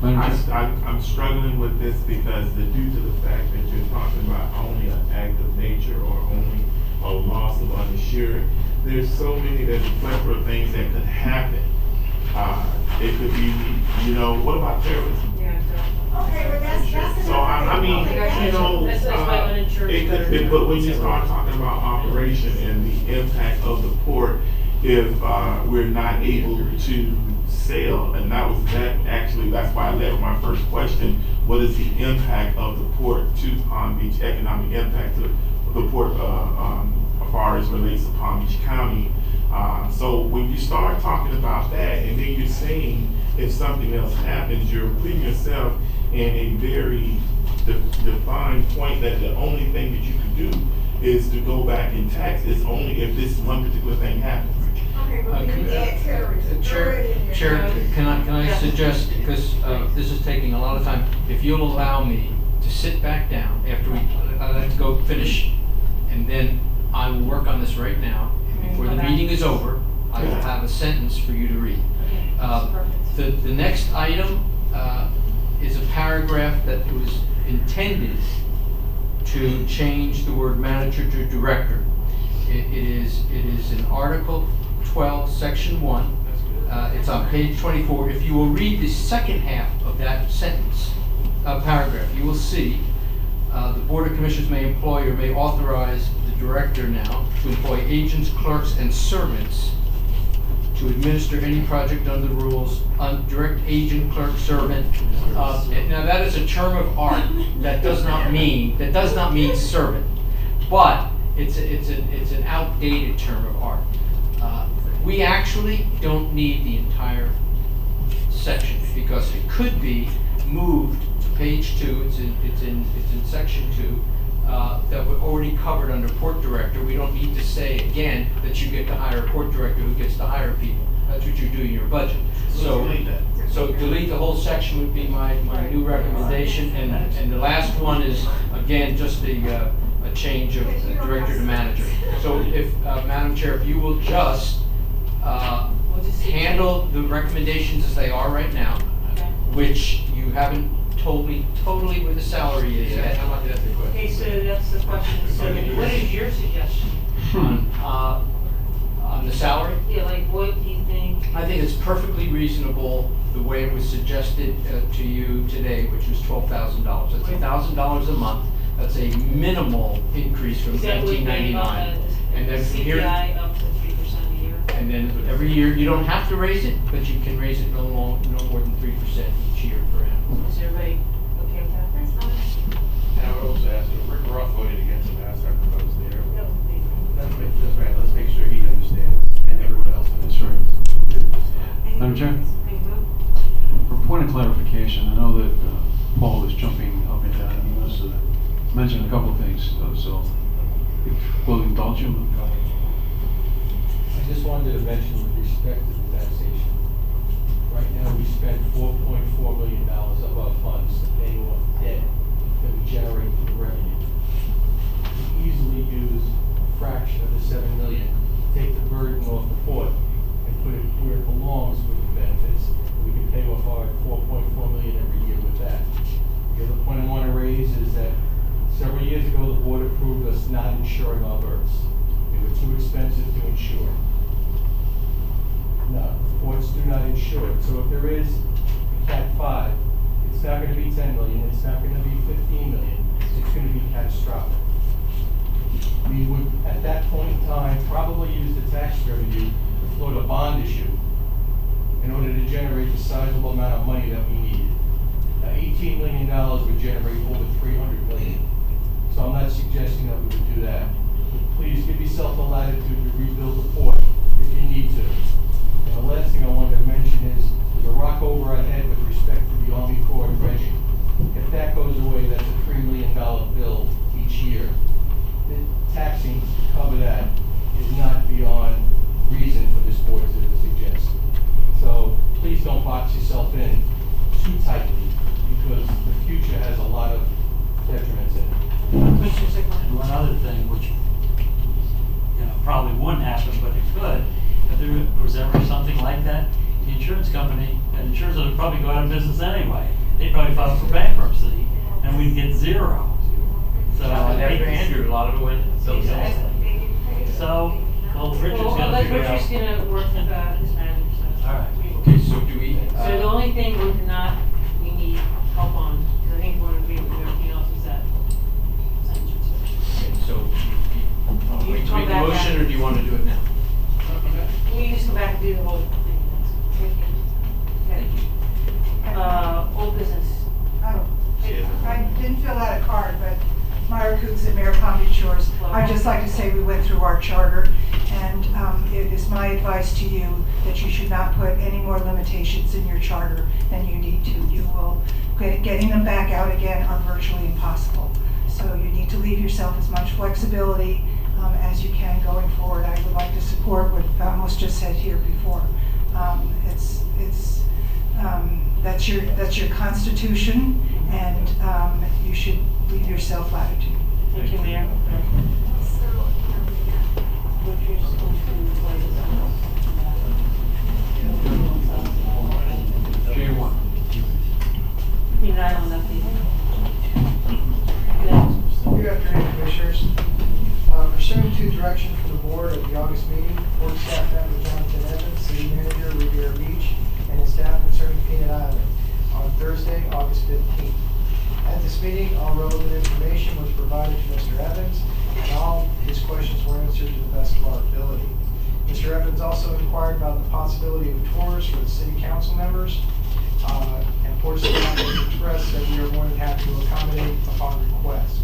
I'm struggling with this because due to the fact that you're talking about only an act of nature or only a loss of uninsured, there's so many, there's a plethora of things that could happen. It could be, what about terrorism? Yeah, exactly. Okay, but that's So I mean, That's why uninsured is better. but when you start talking about operation and the impact of the port, if we're not able to sail, and that's why I led with my first question, what is the impact of the port to Palm Beach, economic impact to the port as far as relates to Palm Beach County? So when you start talking about that, and then you're saying if something else happens, you're putting yourself in a very defined point that the only thing that you can do is to go back and tax. It's only if this one particular thing happens. Okay, but we can add terrorism. Chair, can I suggest, because this is taking a lot of time, if you'll allow me to sit back down after I let go finish, and then I will work on this right now, and before the meeting is over, I will have a sentence for you to read. The next item is a paragraph that was intended to change the word manager to director. It is in Article 12, Section 1. It's on page 24. If you will read the second half of that sentence, paragraph, you will see the Board of Commissioners may employ or may authorize the director now to employ agents, clerks, and servants to administer any project under the rules, direct agent, clerk, servant. Now that is a term of art that does not mean servant, but it's an outdated term of art. We actually don't need the entire section because it could be moved to page 2. It's in section 2 that we're already covered under port director. We don't need to say again that you get to hire a port director who gets to hire people. That's what you're doing in your budget. So delete the whole section would be my new recommendation. And the last one is again just a change of director to manager. So if Madam Chair, if you will just We'll just handle the recommendations as they are right now, Okay. which you haven't told me totally where the salary is yet. I'm not asking a Okay, question. so that's the question. So what is your suggestion? On the salary, Yeah, like what do you think? I think it's perfectly reasonable the way it was suggested to you today, which was $12,000. That's $1,000 a month. That's a minimal increase from Is that what they 1999. And then from here, CPI up to 3% a year? and then every year, you don't have to raise it, but you can raise it no more than 3% each year per annum. Is everybody okay with that? That's fine. And I would also ask, Rick Roth voted against the last time I was there. That would be. That's right, let's make sure he understands, and everyone else in this room. Madam Chair? Any vote? For point of clarification, I know that Paul is jumping up and down, he wants to mention a couple of things, so if we'll indulge him. I just wanted to mention with respect to the taxation. Right now, we spend $4.4 million of our funds paying off debt that we generate through revenue. We easily use a fraction of the $7 million, take the burden off the port, and put it where it belongs with the benefits. We can pay off our $4.4 million every year with that. The other point I want to raise is that several years ago, the board approved us not insuring our berths. They were too expensive to insure. No, ports do not insure it. So if there is a Cat 5, it's not going to be 10 million, it's not going to be 15 million, it's going to be catastrophic. We would, at that point in time, probably use the tax revenue to float a bond issue in order to generate the sizable amount of money that we needed. Now, $18 million would generate over $300 million. So I'm not suggesting that we would do that. But please give yourself the latitude to rebuild the port if you need to. And the last thing I wanted to mention is there's a rock over our head with respect to the Army Corps of dredging. If that goes away, that's a $3 million bill each year. The taxing to cover that is not beyond reason for this board to suggest. So please don't box yourself in too tightly because the future has a lot of detriments in it. Commissioner Sigley? And one other thing, which, probably wouldn't happen, but it could, if there was ever something like that, the insurance company, and insurance would probably go out of business anyway. They'd probably file for bankruptcy, and we'd get zero. So, After Andrew, a lot of it went. Exactly. So, well, Richard's well, gonna let figure out. Richard's gonna work with his manager, so. All right. Okay, so do we? So the only thing we need help on, because I think we're in agreement with everything else, is that. Okay, so, You wait to come make a back motion, after. or do you want to do it now? You just come back and do the whole thing. Okay. Old business. Oh, I didn't fill out a card, but Myra Cooks at Mayor Palm Beach Shores. I'd just like to say we went through our charter, and it is my advice to you that you should not put any more limitations in your charter than you need to. You will, getting them back out again are virtually impossible. So you need to leave yourself as much flexibility as you can going forward. I would like to support what was just said here before. That's your constitution, and you should leave yourself latitude. Thank you, Mayor. Richard's going to J1. You're not on that thing. Good afternoon, Commissioners. Pursuant to direction from the board at the August meeting, board staff member Jonathan Evans, city manager Riviera Beach, and his staff concerning Peanut Island on Thursday, August 15th. At this meeting, all relevant information was provided to Mr. Evans, and all his questions were answered to the best of our ability. Mr. Evans also inquired about the possibility of tours for the city council members, and board staff has expressed that we are more than happy to accommodate upon request.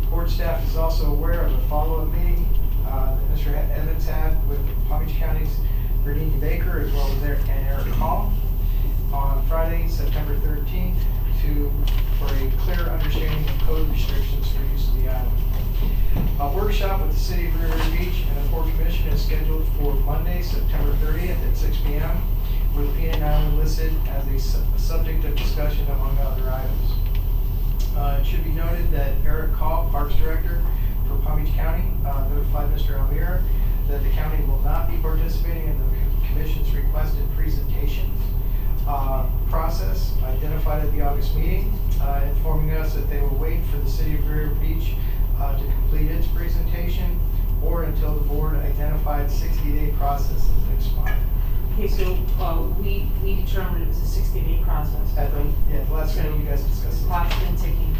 Board staff is also aware of a follow-up meeting that Mr. Evans had with Palm Beach County's Bernini Baker as well as Eric Hall on Friday, September 13th for a clear understanding of code restrictions for use of the island. A workshop with the City of Riviera Beach and the Port Commission is scheduled for Monday, September 30th at 6 p.m. with Peanut Island listed as a subject of discussion among other items. It should be noted that Eric Hall, Parks Director for Palm Beach County, notified Mr. Almira that the county will not be participating in the Commission's requested presentation meeting, informing us that they will wait for the City of Vero Beach to complete its presentation or until the board identified 60-day process has expired. Okay, so, we determined it was a 60-day process. At the, yeah, the last meeting you guys discussed. The clock's been ticking.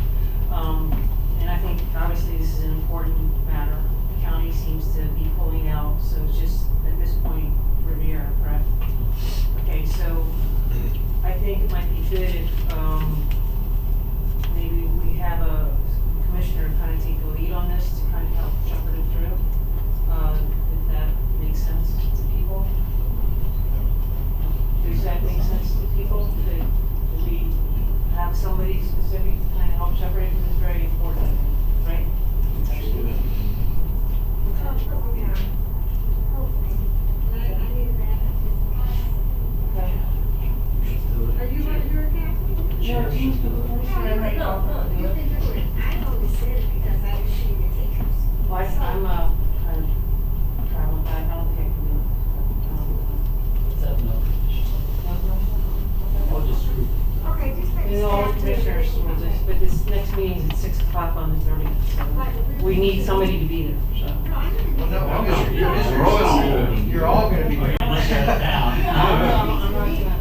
And I think obviously this is an important matter. The county seems to be pulling out, so it's just at this point, Riviera, correct? Okay, so I think it might be good if, maybe we have a commissioner kind of take the lead on this to kind of help shepherd it through. If that makes sense to people. Does that make sense to people? That we have somebody specific to kind of help shepherd it, because it's very important, right? Hopefully. I need that. Okay. Are you going to do it, Kathy? Sure. No, you can do it. I only said it because I didn't see the tickets. Well, I'm traveling, I don't think I can do it. Is that no condition? I'll just screw. Okay, just make And all the staff do commissioners will it. just, but this next meeting's at 6 o'clock on the 30th, so we need somebody to be there, so. No, I'm gonna do Well, it. no, you're all gonna be there. Let's shut it down. I'm not gonna,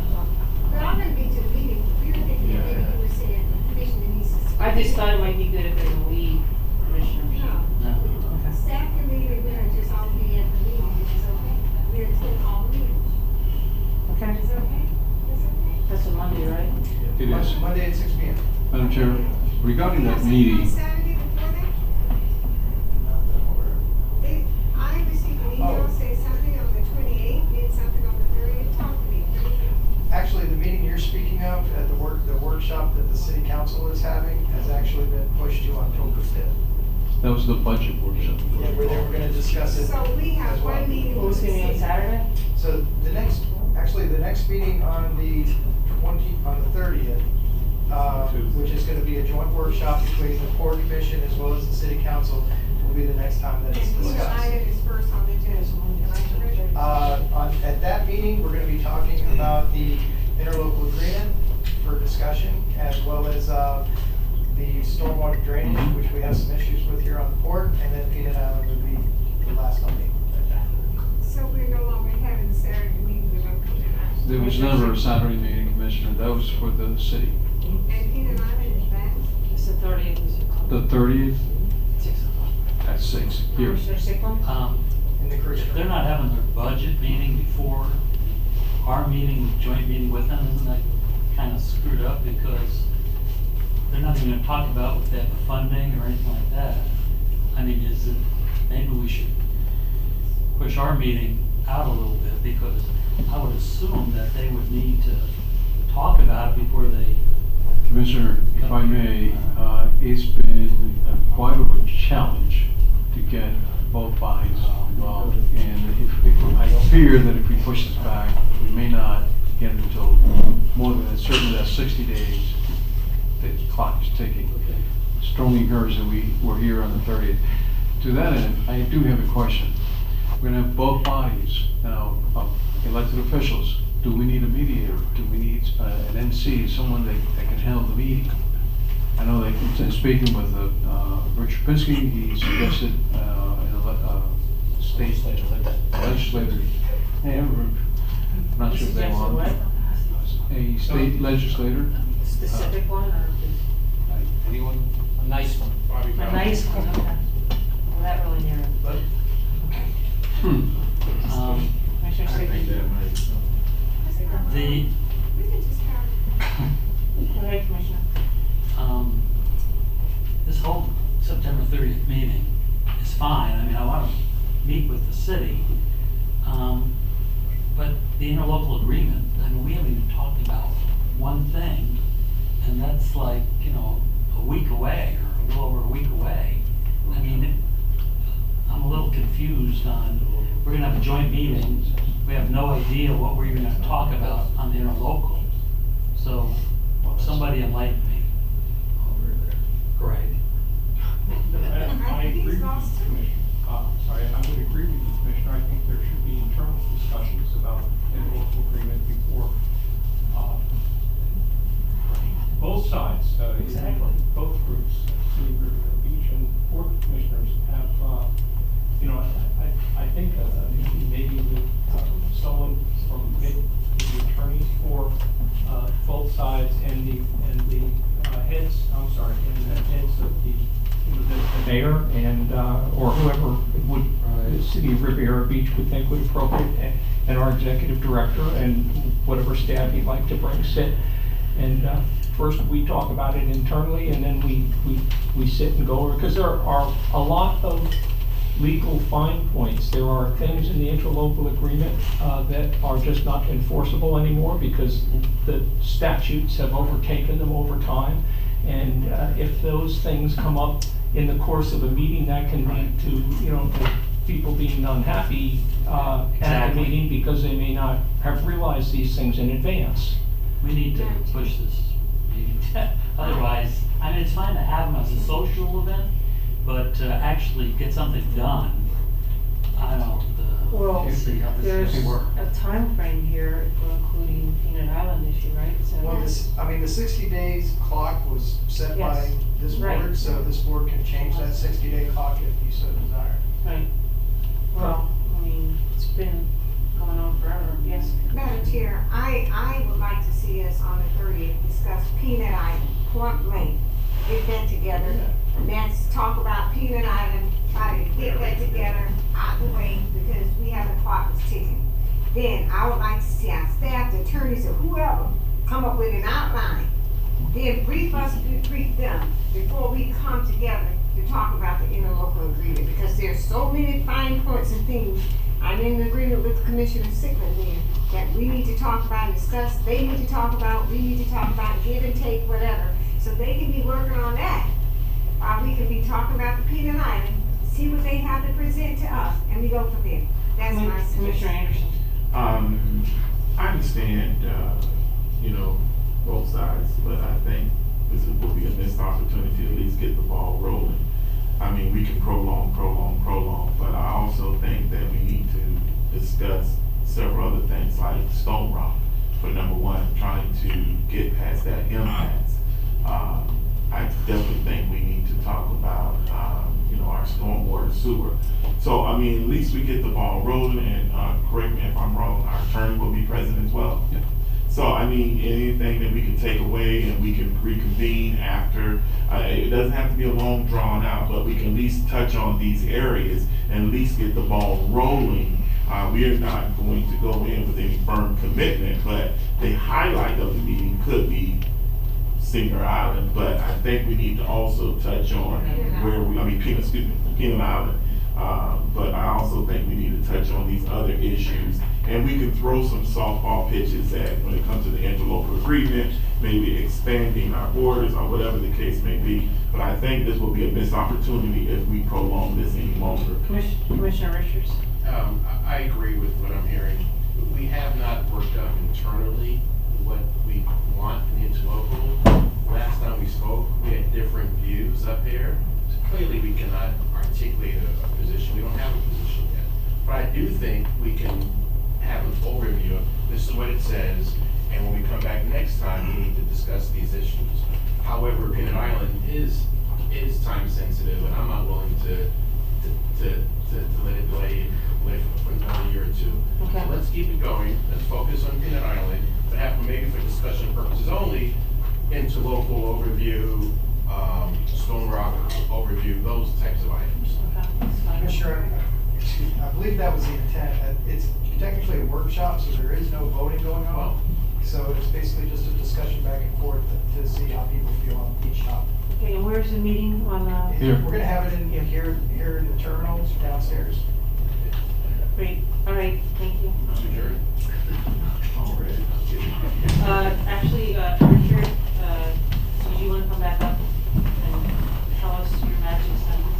But I'm gonna be to the meeting. We were thinking that maybe you were saying the commissioner needs to. I just thought it might be good if there's a lead commissioner. No. No. Staff can leave it, we're gonna just all be at the meeting, which is okay. We're attending all the meetings. Okay, Is that okay? Is that okay? that's a Monday, right? It is. Monday at 6 p.m. Madam Chair, regarding that On meeting, Saturday before that? I received an email saying something on the 28th, and something on the 30th, talk to me. Actually, the meeting you're speaking of at the workshop that the city council is having has actually been pushed to October 5th. that was the budget workshop. Yeah, where they were gonna discuss it. So we have as well. one meeting. What was with gonna be on the Saturday? So the next meeting on the 30th, which is gonna be a joint workshop between the port commission as well as the city council, will be the next time that it's And which discussed. item is first on the agenda? Can I correct? At that meeting, we're gonna be talking about the interlocal agreement for discussion, as well as, the stormwater drainage, which we have some issues with here on the port, and then Peanut Island would be the last on the. So we're no longer having the Saturday meeting, we're going to Peanut Island. There was never a Saturday meeting, Commissioner, that was for the city. And Peanut Island is back? It's the 30th, is it? The 30th 6 o'clock. at 6 here. Commissioner Sickland? In the cruise. If they're not having their budget meeting before our meeting, joint meeting with them, isn't that kind of screwed up? Because they're not even gonna talk about what they have the funding or anything like that. I mean, is it, maybe we should push our meeting out a little bit, because I would assume that they would need to talk about it before they. Commissioner, if I may, it's been quite of a challenge to get both bodies involved. And I fear that if we push this back, we may not get it until more than that, certainly that 60 days, the clock is ticking. Strongly encourage that we're here on the 30th. To that end, I do have a question. We're gonna have both bodies now, elected officials. Do we need a mediator? Do we need an MC, someone that can handle the meeting? I know that in speaking with Richard Pinsky, he suggested state legislator. I'm not sure if they Suggested want what? a state legislator. Specific one, or Anyone? A nice one. Bobby a Bowden. nice one? Okay. Well, that really narrowed it. But Commissioner I think Sickland? that might. The, We can just have. Go ahead, Commissioner. this whole September 30th meeting is fine. I mean, I want to meet with the city. But the interlocal agreement, I mean, we haven't even talked about one thing, and that's like, a week away, or a little over a week away. I mean, I'm a little confused on, we're gonna have a joint meeting, we have no idea what we're even gonna talk about on the interlocal. So, somebody enlighten me over there. Greg. I agree with you, Commissioner. Sorry, I would agree with you, Commissioner. I think there should be internal discussions about an local agreement before both sides mayor and, or whoever would, the city of Riviera Beach would think would appropriate, and our executive director and whatever staff he'd like to bring sit. And first we talk about it internally, and then we sit and go over, because there are a lot of legal fine points. There are things in the interlocal agreement that are just not enforceable anymore because the statutes have overtaken them over time. And if those things come up in the course of a meeting, that can lead to, the people being unhappy at the Exactly. meeting because they may not have realized these things in advance. We need to push this meeting. Otherwise, I mean, it's fine to have them as a social event, but to actually get something done, I don't, Well, see how this there's can work. a time frame here for including Peanut Island issue, right? So Well, the 60 days clock was set by Yes. this Right. board, so this board can change that 60-day clock if you so desire. Right. Well, I mean, it's been going on forever, yes. Madam Chair, I would like to see us on the 30th discuss Peanut Island, point blank. Get that together. Let's talk about Peanut Island, try to get that together, out the way, because we have the clock that's ticking. Then I would like to see our staff, the attorneys, or whoever, come up with an outline. Then brief us, brief them, before we come together to talk about the interlocal agreement, because there's so many fine points and things. I'm in agreement with Commissioner Sickman there, that we need to talk about and discuss, they need to talk about, we need to talk about, give and take, whatever. So they can be working on that. We can be talking about the Peanut Island, see what they have to present to us, and we go from there. That's my Commissioner suggestion. Anderson. I understand, both sides, but I think this will be a missed opportunity to at least get the ball rolling. I mean, we can prolong, but I also think that we need to discuss several other things like Stone Rock, for number one, trying to get past that impasse. I definitely think we need to talk about, our stormwater sewer. So, I mean, at least we get the ball rolling, and correct me if I'm wrong, our attorney will be present as well. Yeah. So, I mean, anything that we can take away and we can reconvene after, it doesn't have to be a long drawn out, but we can at least touch on these areas and at least get the ball rolling. We are not going to go in with any firm commitment, but the highlight of the meeting could be Singer Island, but I think we need to also touch on Peanut Island. But I also think we need to touch on these other issues, and we can throw some softball pitches at when it comes to the interlocal agreement, maybe expanding our borders or whatever the case may be. But I think this will be a missed opportunity if we prolong this any longer. Commissioner Richards. I agree with what I'm hearing. We have not worked out internally what we want in the interlocal. Last time we spoke, we had different views up here. So clearly we cannot articulate a position. We don't have a position yet. But I do think we can have an overview of this is what it says, and when we come back next time, we need to discuss these issues. However, Peanut Island is time sensitive, and I'm not willing to let it delay for another year or two. Okay. So let's keep it going. Let's focus on Peanut Island, but have maybe for discussion purposes only, interlocal overview, Stone Rock overview, those types of items. Okay, that's fine. Commissioner, excuse me, I believe that was the intent. It's technically a workshop, so there is no voting going on. So it's basically just a discussion back and forth to see how people feel on each topic. Okay, and where's the meeting on, Here. We're gonna have it in here in the terminals downstairs. great, all right, thank you. Adjourned. Actually, Richard, did you want to come back up and tell us your magic sentence?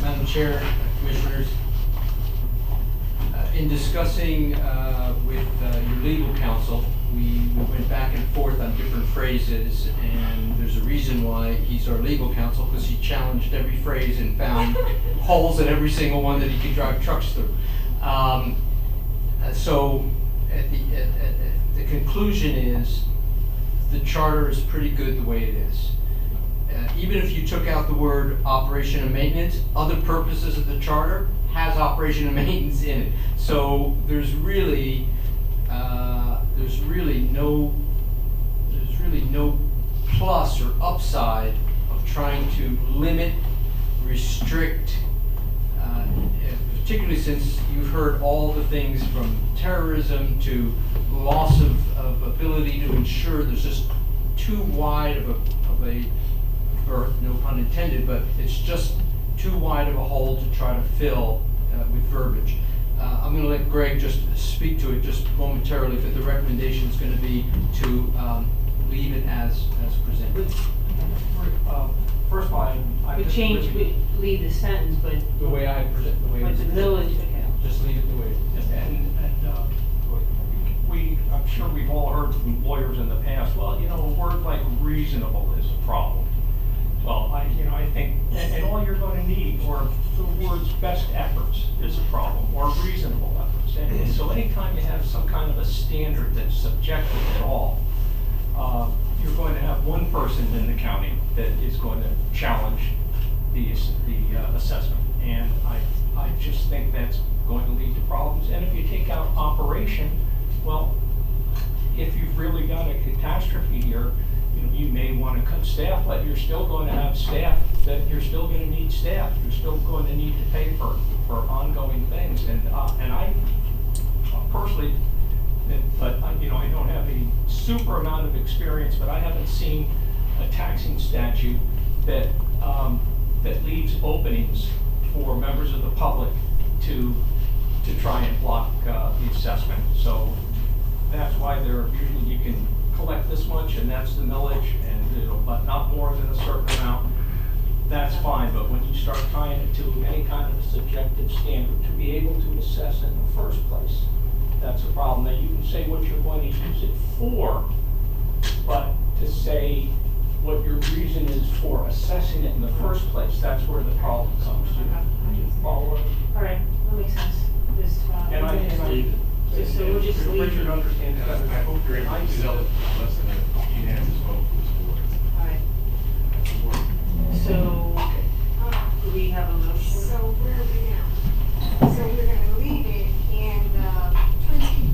Madam Chair, Commissioners, in discussing with your legal counsel, we went back and forth on different phrases, and there's a reason why he's our legal counsel, because he challenged every phrase and found holes in every single one that he could drive trucks through. So at the conclusion is the charter is pretty good the way it is. Even if you took out the word operation and maintenance, other purposes of the charter has operation and maintenance in it. So there's really no really no plus or upside of trying to limit, restrict, particularly since you've heard all the things from terrorism to loss of ability to ensure. There's just too wide of a berth, no pun intended, but it's just too wide of a hole to try to fill with verbiage. I'm going to let Greg just speak to it just momentarily, but the recommendation is going to be to leave it as presented. First of all, We change, we leave the sentence, but, the way I present, the way but it's the presented. village, okay. Just leave it the way it is. I'm sure we've all heard from lawyers in the past, well, a word like reasonable is a problem. Well, I think, and all you're going to need, or the words best efforts is a problem, or reasonable efforts. And so anytime you have some kind of a standard that's subjective at all, you're going to have one person in the county that is going to challenge the assessment. And I just think that's going to lead to problems. And if you take out operation, well, if you've really got a catastrophe here, you may want to cut staff, but you're still going to have staff, that you're still going to need staff. You're still going to need to pay for ongoing things. And I personally, but I don't have a super amount of experience, but I haven't seen a taxing statute that that leaves openings for members of the public to try and block the assessment. So that's why usually you can collect this much, and that's the millage, and but not more than a certain amount. That's fine, but when you start tying it to any kind of a subjective standard to be able to assess in the first place, that's a problem. Now you can say what you're going to use it for, but to say what your reason is for assessing it in the first place, that's where the problem comes to. Follow up? All right, that makes sense. Just, so we'll just leave. Richard understands that. I hope you're able to develop less than a unanimous vote for this board. All right, so do we have a motion? So where are we now? So we're gonna leave it and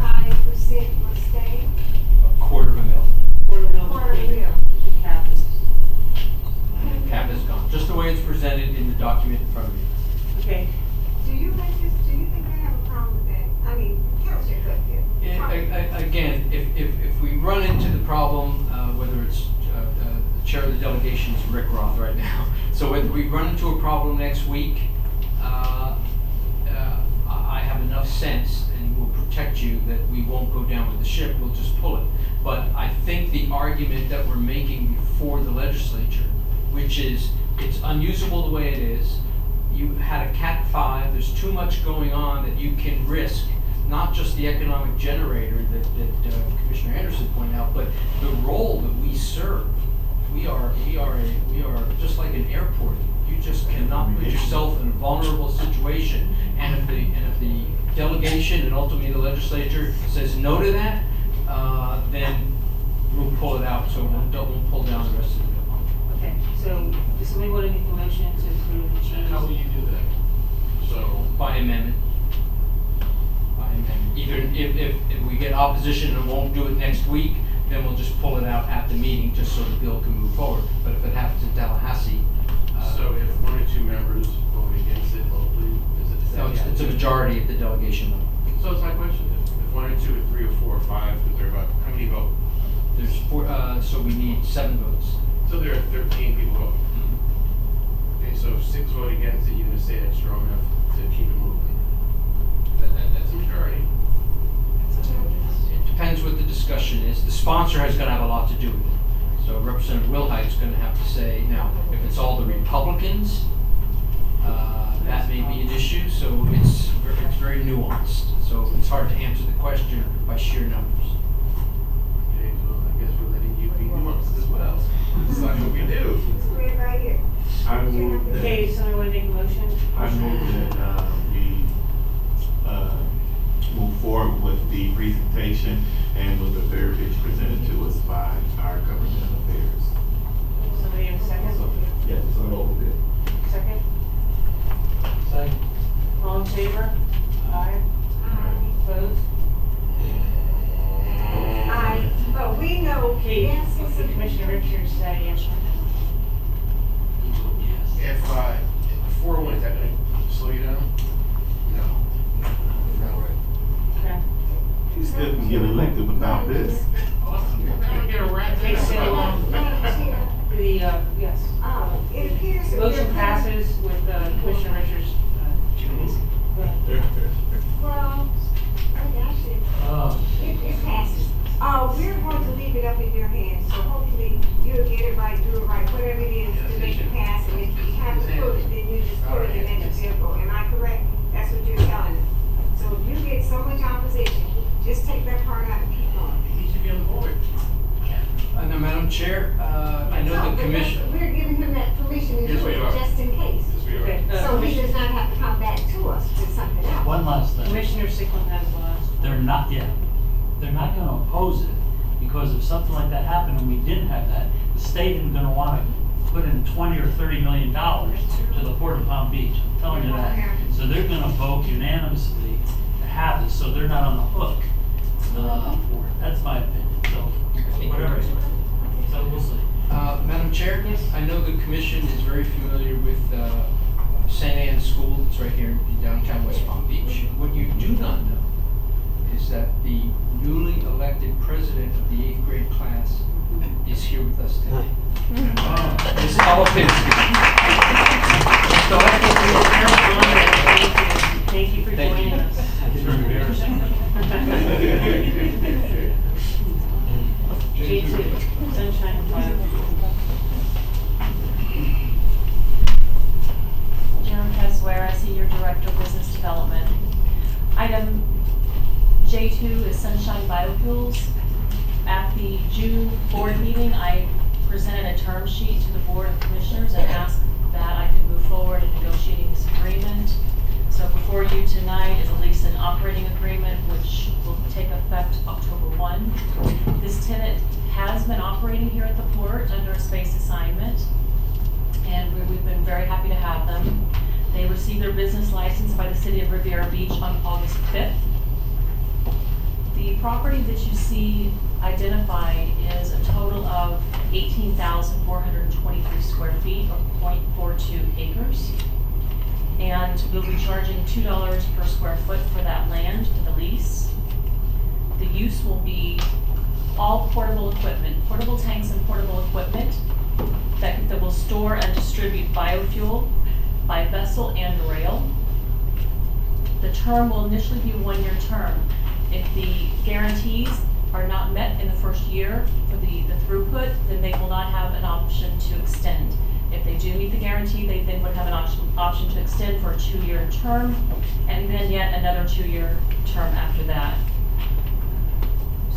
25% must stay, A quarter of a mil. Or no, quarter mil. the cap is, Cap is gone, just the way it's presented in the document in front of you. okay. Do you think they have a problem with that? I mean, Councilor Gutfield. Again, if we run into the problem, whether it's the chair of the delegation is Rick Roth right now, so whether we run into a problem next week, I have enough sense and will protect you that we won't go down with the ship, we'll just pull it. But I think the argument that we're making before the legislature, which is it's unusable the way it is, you had a Cat 5, there's too much going on that you can risk, not just the economic generator that Commissioner Anderson pointed out, but the role that we serve. We are just like an airport. You just cannot put yourself in a vulnerable situation. And if the delegation and ultimately the legislature says no to that, then we'll pull it out. So we'll pull down the rest of the bill. Okay, so does somebody want to make a motion to approve the change? How will you do that? So, By amendment. By amendment. Either if we get opposition and won't do it next week, then we'll just pull it out at the meeting just so the bill can move forward. But if it happens in Tallahassee, so if one or two members vote against it locally, is it? no, it's a majority at the delegation level. So it's my question, if one or two or three or four or five, because there are about, how many vote? There's four, so we need 7 votes. So there are 13 people voting. Okay, so if 6 vote against it, you're gonna say that's strong enough to keep it moving? That's a majority. It depends what the discussion is. The sponsor has gonna have a lot to do with it. So Representative Wilhite's gonna have to say, now, if it's all the Republicans, that may be an issue, so it's very nuanced. So it's hard to answer the question by sheer numbers. Okay, well, I guess we're letting you be nuanced as well. It's like what we do. It's weird right here. I move that. Okay, somebody want to make a motion? I move that we move forward with the presentation and with the verbiage presented to us by our government affairs. Somebody have a second? Yes, it's a little bit. Second? Second. All in favor? Aye. Opposed? Aye, but we know, Okay. yes, it's a Commissioner Richards said yes or Yes. If 401, is that going to slow you down? No. No. no? Okay. You still can get elected without this. Okay, so, the, yes. It appears that. Motion passes with Commissioner Richards. Well, it passes. We're going to leave it up in your hands, so hopefully you'll get it right, do it right, whatever it is to make it pass, and if you have to put it, then you just put it in the vehicle. Am I correct? That's what you're telling us. So if you get so much opposition, just take that part out and keep going. He should be on the board. Now, Madam Chair, I know No, the but commission. We're giving him that permission to Yes, do we it are. just in case. Yes, we are. Okay, So he does not have to come back to us with something else. One last thing. Commissioner Sickland has the last. They're not, yeah, they're not gonna oppose it, because if something like that happened and we didn't have that, the state isn't gonna wanna put in $20 or $30 million to the Port of Palm Beach, I'm telling you that. So they're gonna vote unanimously to have this, so they're not on the hook, for it, that's my opinion, so, whatever, so we'll see. Madam Chair? Yes. I know the commission is very familiar with St. Anne's School. It's right here in downtown West Palm Beach. What you do not know is that the newly elected president of the 8th grade class is here with us today. Ms. Alapinski. So I think Thank you for Thank joining you. us. It's embarrassing. J2, Sunshine Fire. Jerem Peswara, Senior Director of Business Development. Item J2 is Sunshine Biofuels. At the June board meeting, I presented a term sheet to the Board of Commissioners and asked that I could move forward in negotiating this agreement. So before you tonight is a lease and operating agreement, which will take effect October 1. This tenant has been operating here at the port under a space assignment, and we've been very happy to have them. They received their business license by the City of Riviera Beach on August 5th. The property that you see identified is a total of 18,423 square feet, or 0.42 acres. And we'll be charging $2 per square foot for that land for the lease. The use will be all portable equipment, portable tanks and portable equipment that will store and distribute biofuel by vessel and rail. The term will initially be a 1-year term. If the guarantees are not met in the first year for the throughput, then they will not have an option to extend. If they do meet the guarantee, they then would have an option to extend for a 2-year term, and then yet another 2-year term after that.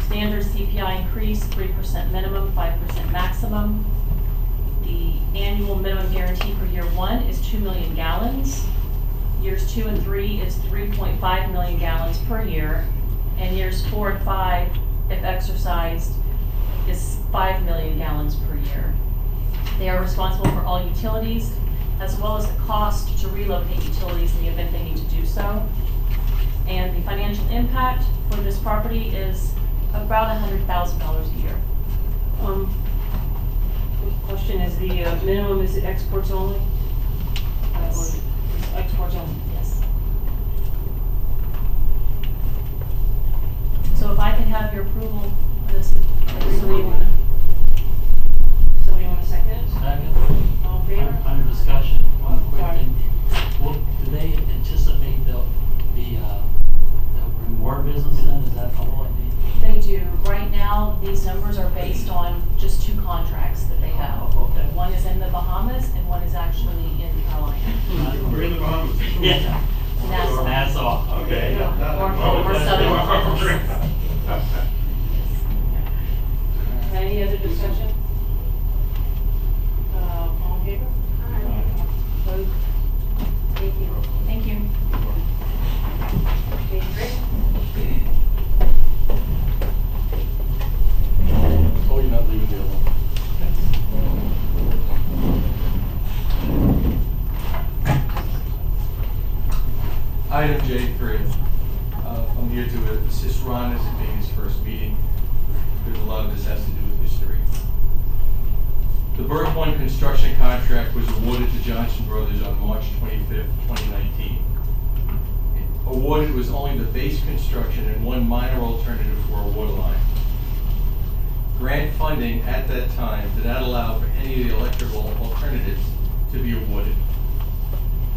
Standard CPI increase, 3% minimum, 5% maximum. The annual minimum guarantee for year 1 is 2 million gallons. Years 2 and 3 is 3.5 million gallons per year. And years 4 and 5, if exercised, is 5 million gallons per year. They are responsible for all utilities, as well as the cost to relocate utilities in the event they need to do so. And the financial impact for this property is about $100,000 a year. Question is the minimum, is it exports only? Yes. Or is exports only? Yes. So if I can have your approval of this. Somebody want to second it? Second. All in favor? Under discussion, one quick Sorry. thing. Well, do they anticipate they'll bring more business in? Is that the whole idea? They do. Right now, these numbers are based on just 2 contracts that they have. Oh, okay. One is in the Bahamas and one is actually in Carolina. We're in the Bahamas. Yeah. Nassau. Nassau, okay. Or Southern. Any other discussion? All in favor? Opposed? Thank you. Thank you. J3? Oh, you're not leaving me alone. Item J3. I'm here to assist Ron as it being his first meeting, because a lot of this has to do with history. The Berth 1 construction contract was awarded to Johnson Brothers on March 25th, 2019. Awarded was only the base construction and one minor alternative for a water line. Grant funding at that time did not allow for any of the electrical alternatives to be awarded.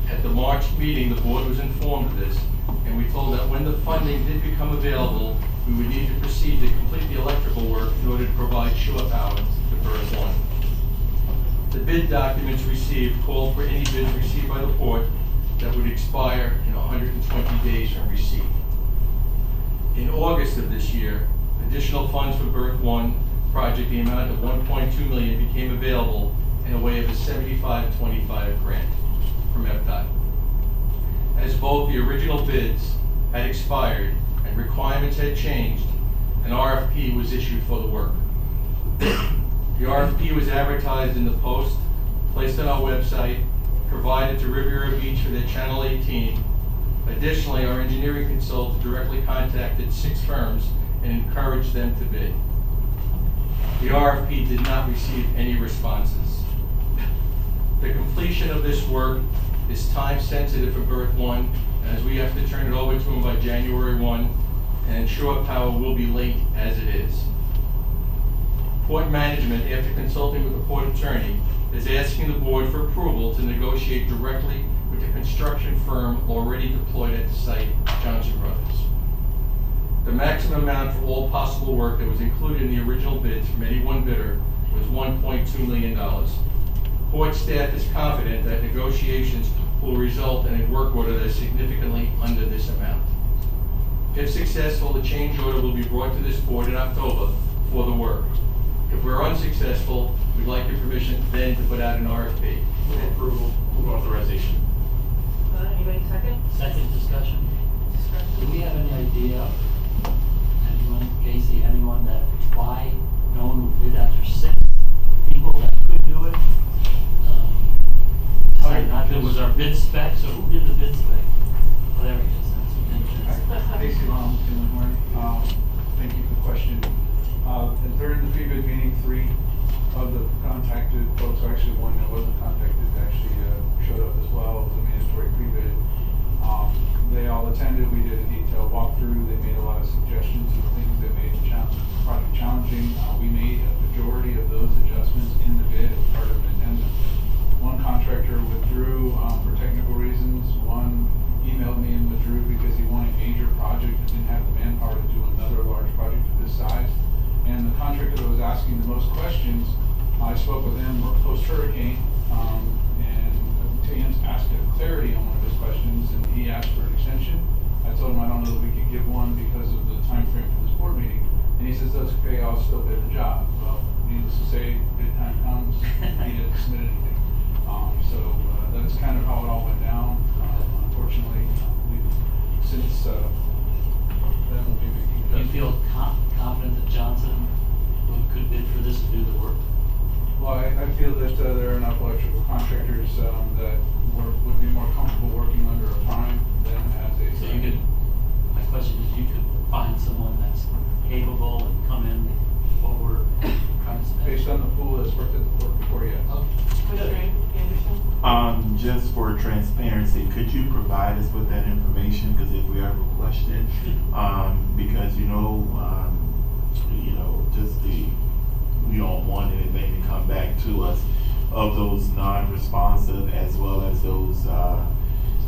At the March meeting, the board was informed of this, and we told that when the funding did become available, we would need to proceed to complete the electrical work in order to provide shore power to Berth 1. The bid documents received called for any bids received by the port that would expire in 120 days from receipt. In August of this year, additional funds for Berth 1 project, the amount of $1.2 million, became available in a way of a 75-25 grant from FDOT. As both the original bids had expired and requirements had changed, an RFP was issued for the work. The RFP was advertised in the Post, placed on our website, provided to Riviera Beach for their Channel 18. Additionally, our engineering consultant directly contacted 6 firms and encouraged them to bid. The RFP did not receive any responses. The completion of this work is time sensitive for Berth 1, as we have to turn it over to them by January 1, and shore power will be late as it is. Port management, after consulting with the port attorney, is asking the board for approval to negotiate directly with the construction firm already deployed at the site, Johnson Brothers. The maximum amount for all possible work that was included in the original bids from any one bidder was $1.2 million. Port staff is confident that negotiations will result in a work order that is significantly under this amount. If successful, the change order will be brought to this board in October for the work. If we're unsuccessful, we'd like your permission then to put out an RFP. Move approval, move authorization. Anybody second? Second discussion. Do we have any idea, anyone, Casey, anyone that why no one would bid after 6 people that could do it? Sorry, not that was our bid spec, so who did the bid spec? Oh, there it is. Casey Long, Finley Horn. Thank you for the question. And during the pre-bid meeting, 3 of the contacted folks, actually one that wasn't contacted, actually showed up as well. It was a mandatory pre-bid. They all attended. We did a detailed walkthrough. They made a lot of suggestions of things that made the project challenging. We made a majority of those adjustments in the bid as part of an addendum. One contractor withdrew for technical reasons. One emailed me and withdrew because he wanted a major project and didn't have the manpower to do another large project of this size. And the contractor that was asking the most questions, I spoke with him post-hurricane, and Tans asked him clarity on one of his questions, and he asked for an extension. I told him I don't know that we could give one because of the time frame for this board meeting. And he says, that's okay, I'll still bid the job. Well, needless to say, bid time comes, he didn't submit anything. So that's kind of how it all went down. Unfortunately, since then we'll be making Do you feel confident that Johnson could bid for this to do the work? Well, I feel that there are enough electrical contractors that would be more comfortable working under a prime than as a. So you could, my question is, you could find someone that's capable and come in what we're trying to spend? Based on the pool that's worked at the port before, yes. Commissioner Anderson? Just for transparency, could you provide us with that information? Because if we ever question, because we don't want anything to come back to us of those non-responsive as well as those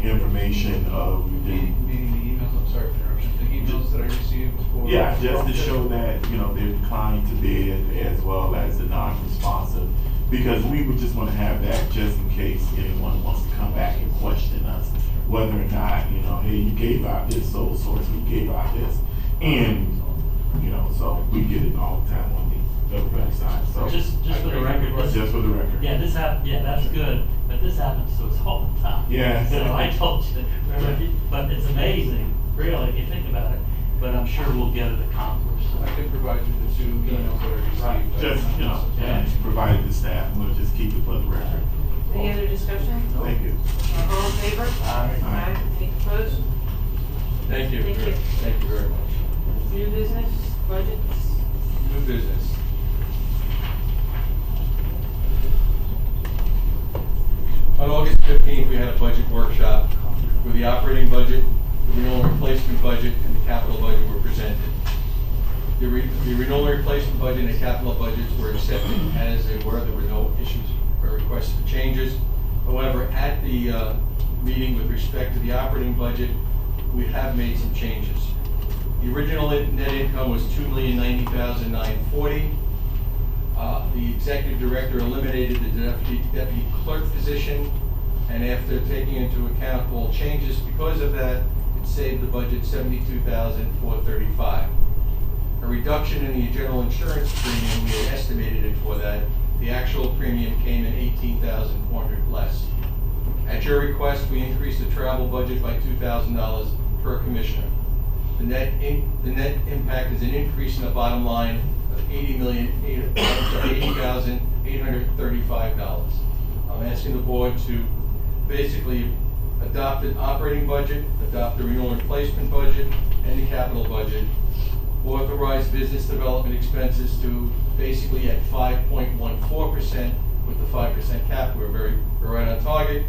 information of the. Meaning the emails, I'm sorry for interruption, the emails that I received for. Yeah, just to show that, they're declining to bid as well as the non-responsive. Because we would just want to have that just in case anyone wants to come back and question us whether or not, hey, you gave out this sole source, we gave out this. And, so we get it all the time on the everybody's side. So Just for the record. Just for the record. Yeah, that's good, but this happens to us all the time. Yeah. So I told you, but it's amazing, really, if you think about it. But I'm sure we'll get it accomplished. I can provide you the 2 emails that I received. Just, provided the staff, and we'll just keep it for the record. Any other discussion? Thank you. All in favor? Aye. Any opposed? Thank you. Thank you. Thank you very much. New business, budgets? New business. On August 15th, we had a budget workshop where the operating budget, the renewal and replacement budget, and the capital budget were presented. The renewal and replacement budget and the capital budgets were accepted as they were. There were no issues or requests for changes. However, at the meeting with respect to the operating budget, we have made some changes. The original net income was $2,090,940. The executive director eliminated the deputy clerk position, and after taking into account all changes because of that, it saved the budget $72,435. A reduction in the general insurance premium, we had estimated it for that. The actual premium came in $18,400 less. At your request, we increased the travel budget by $2,000 per commissioner. The net impact is an increase in the bottom line of $80,835. I'm asking the board to basically adopt an operating budget, adopt the renewal and replacement budget, and the capital budget. Authorize business development expenses to basically at 5.14% with the 5% cap. We're right on target.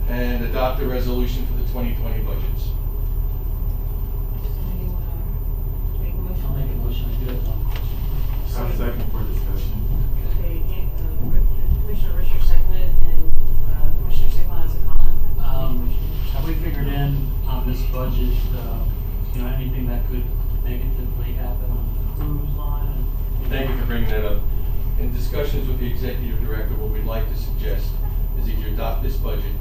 And adopt a resolution for the 2020 budgets. Somebody wanna make a motion? I'll make a motion to do it. Second for discussion. Okay, Commissioner Richard seconded, and Commissioner Sigmund has a comment. Have we figured in on this budget, anything that could negatively happen on the cruise line? Thank you for bringing that up. In discussions with the executive director, what we'd like to suggest is that you adopt this budget,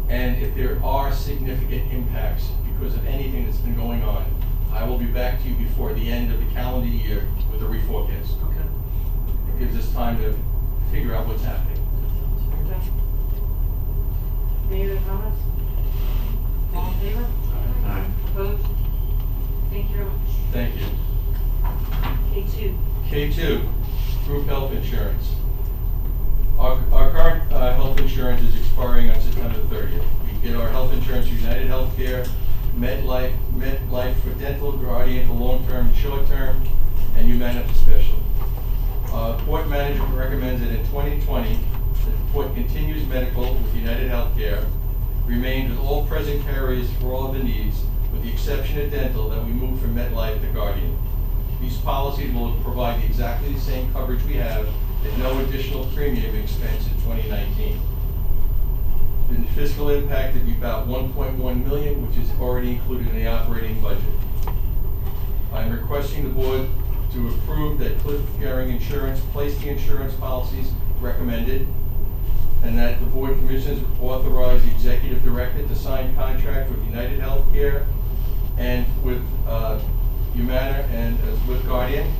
and if there are significant impacts because of anything that's been going on, I will be back to you before the end of the calendar year with a reforecast. Okay. It gives us time to figure out what's happening. Okay. Any other comments? All in favor? Aye. Opposed? Thank you very much. Thank you. K2. K2, group health insurance. Our current health insurance is expiring on September 30th. We get our health insurance through United Healthcare, MetLife for dental, Guardian for long-term, short-term, and Humana for special. Port management recommends that in 2020, the port continues medical with United Healthcare, remains with all present carriers for all of the needs, with the exception of dental that we move from MetLife to Guardian. These policies will provide exactly the same coverage we have at no additional premium expense in 2019. The fiscal impact would be about $1.1 million, which is already included in the operating budget. I'm requesting the board to approve that Cliff Gehring Insurance place the insurance policies recommended, and that the board commissioners authorize the executive director to sign contract with United Healthcare and with Humana and with Guardian.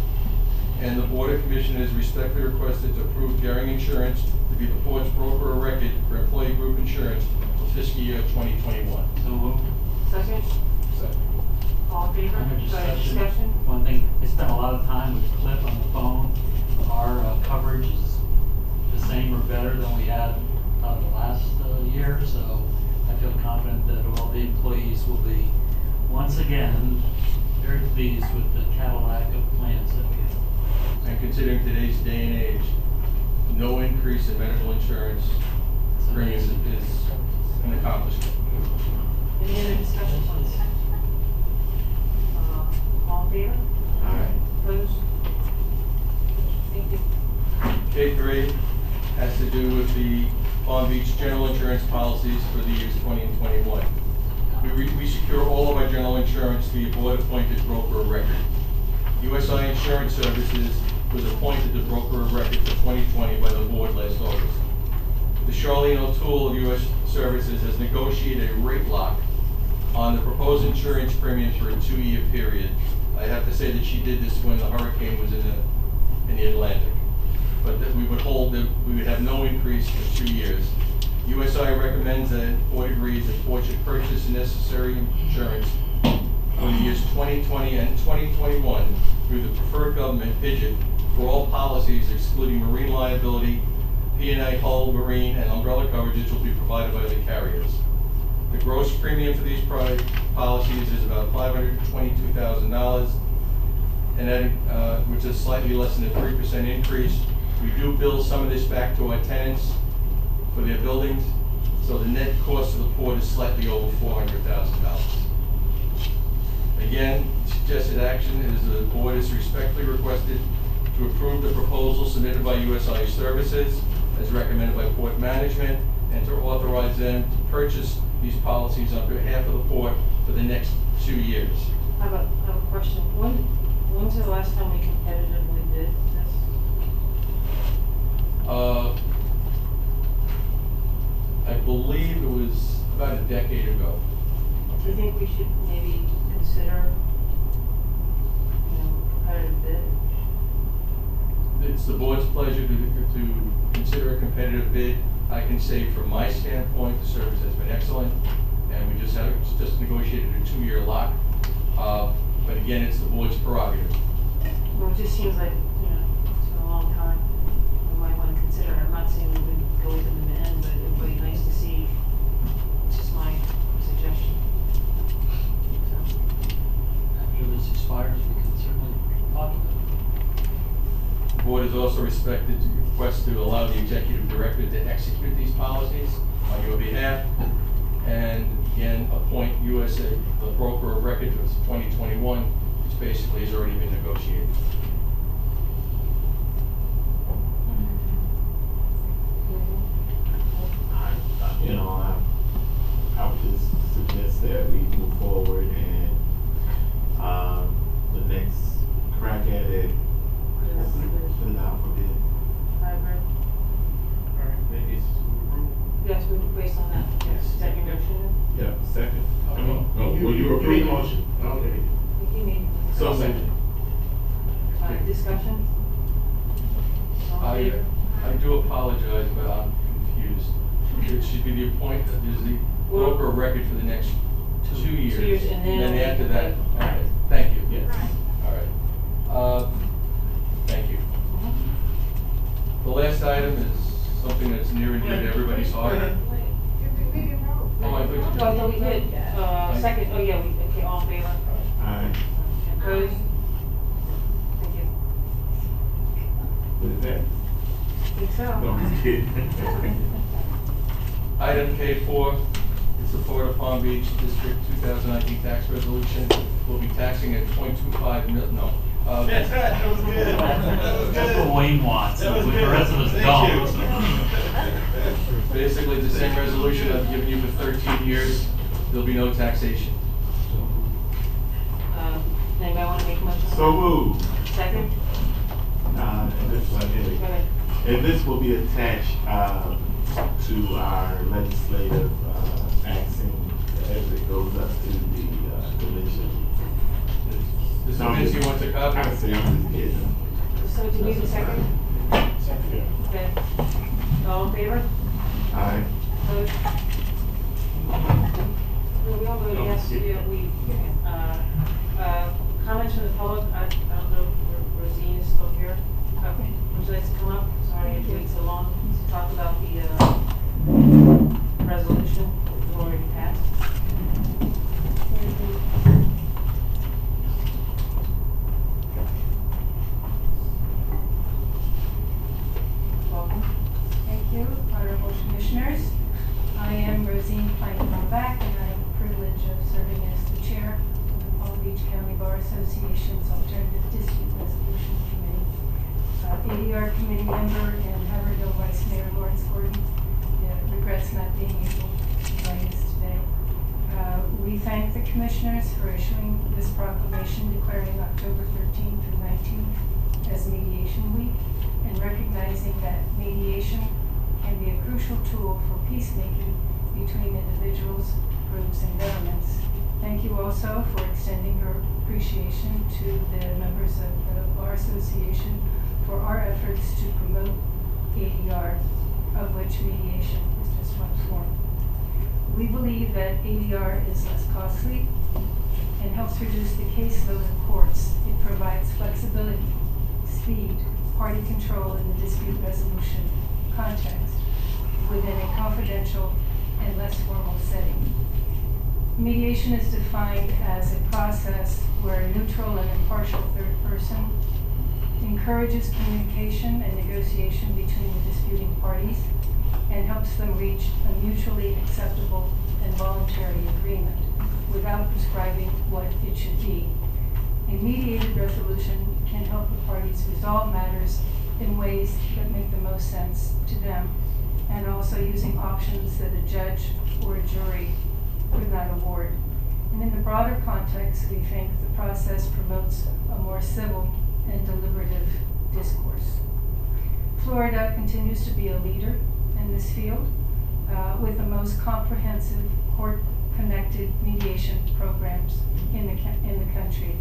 And the Board of Commissioners respectfully requested to approve Gehring Insurance to be the port's broker of record for employee group insurance for fiscal year 2021. So moved. Second? All in favor? Under discussion. Discussion? One thing, I spent a lot of time with Cliff on the phone. Our coverage is the same or better than we had the last year, so I feel confident that all the employees will be, once again, very pleased with the Cadillac of plans that we have. And considering today's day and age, no increase in medical insurance premiums is an accomplishment. Any other discussion, please? All in favor? Aye. Opposed? Thank you. K3 has to do with the Palm Beach general insurance policies for the years 20 and 21. We secure all of our general insurance via board-appointed broker of record. USI Insurance Services was appointed the broker of record for 2020 by the board last August. The Charlene O'Toole of US Services has negotiated a rate lock on the proposed insurance premiums for a 2-year period. I have to say that she did this when the hurricane was in the Atlantic. But that we would hold that we would have no increase for 2 years. USI recommends that Port agrees that Port should purchase the necessary insurance for the years 2020 and 2021 through the preferred government, PIDGET, for all policies excluding marine liability, P&I hull, marine, and umbrella coverages will be provided by the carriers. The gross premium for these policies is about $522,000, and that, which is slightly less than a 3% increase. We do bill some of this back to our tenants for their buildings. So the net cost of the port is slightly over $400,000. Again, suggested action is the board is respectfully requested to approve the proposal submitted by USIA Services as recommended by Port Management, and to authorize them to purchase these policies on behalf of the port for the next 2 years. I have a question. When's the last time we competitively did this? I believe it was about a decade ago. Do you think we should maybe consider, competitive bid? It's the board's pleasure to consider a competitive bid. I can say from my standpoint, the service has been excellent, and we just negotiated a 2-year lock. But again, it's the board's prerogative. Well, it just seems like, it's been a long time. We might want to consider it. I'm not saying we would go with them in the end, but it would be nice to see. It's just my suggestion. After this expires, we can certainly talk about it. The board is also respected to request to allow the executive director to execute these policies on your behalf, and again, appoint USA, the broker of record for 2021, which basically has already been negotiated. I would just suggest that we move forward and the next crack at it, put it out for bid. I agree. Yes, we based on that. Yes. Is that your motion? Yeah, second. Well, you made the motion. Okay. You need. So second. Discussion? All in favor? I do apologize, but I'm confused. It should be the appointment, is the broker of record for the next 2 years. 2 years, and then after that, okay, thank you. Yes. All right. Thank you. The last item is something that's near and dear to everybody's heart. Oh, I thought you No, I thought we did. Second, okay, all in favor? Aye. Opposed? Thank you. What is that? Think so. No, I'm just kidding. Item K4, in support of Palm Beach District 2019 tax resolution. We'll be taxing at 0.25 mil, no. That was good. That's what Wayne wants, and the rest of us don't. Basically, the same resolution I've given you for 13 years, there'll be no taxation. Anybody want to make a motion? So moved. Second? And this Go ahead. and this will be attached to our legislative action as it goes up to the commission. Mr. Vince, you want to copy? I say I'm just kidding. So do you need a second? Second. Okay. All in favor? Aye. Opposed? We all voted yes, comments from the public, I don't know if Rosine is still here. Okay, would you like to come up? Sorry it took so long to talk about the resolution that's already passed. Welcome. Thank you, honorable commissioners. I am Rosine Klein-Brombach, and I have the privilege of serving as the chair of the Palm Beach County Bar Association's Alternative Dispute Resolution Committee. ADR committee member and Haverhill Vice Mayor Lawrence Gordon regrets not being able to join us today. We thank the commissioners for issuing this proclamation declaring October 13th through 19th as Mediation Week, and recognizing that mediation can be a crucial tool for peacemaking between individuals, groups, and governments. Thank you also for extending your appreciation to the members of the Bar Association for our efforts to promote ADR, of which mediation is just one form. We believe that ADR is less costly and helps reduce the caseload in courts. It provides flexibility, speed, party control in the dispute resolution context within a confidential and less formal setting. Mediation is defined as a process where a neutral and impartial third person encourages communication and negotiation between the disputing parties, and helps them reach a mutually acceptable and voluntary agreement without prescribing what it should be. A mediated resolution can help the parties resolve matters in ways that make the most sense to them, and also using options that a judge or a jury would not award. And in the broader context, we think the process promotes a more civil and deliberative discourse. Florida continues to be a leader in this field with the most comprehensive court-connected mediation programs in the country.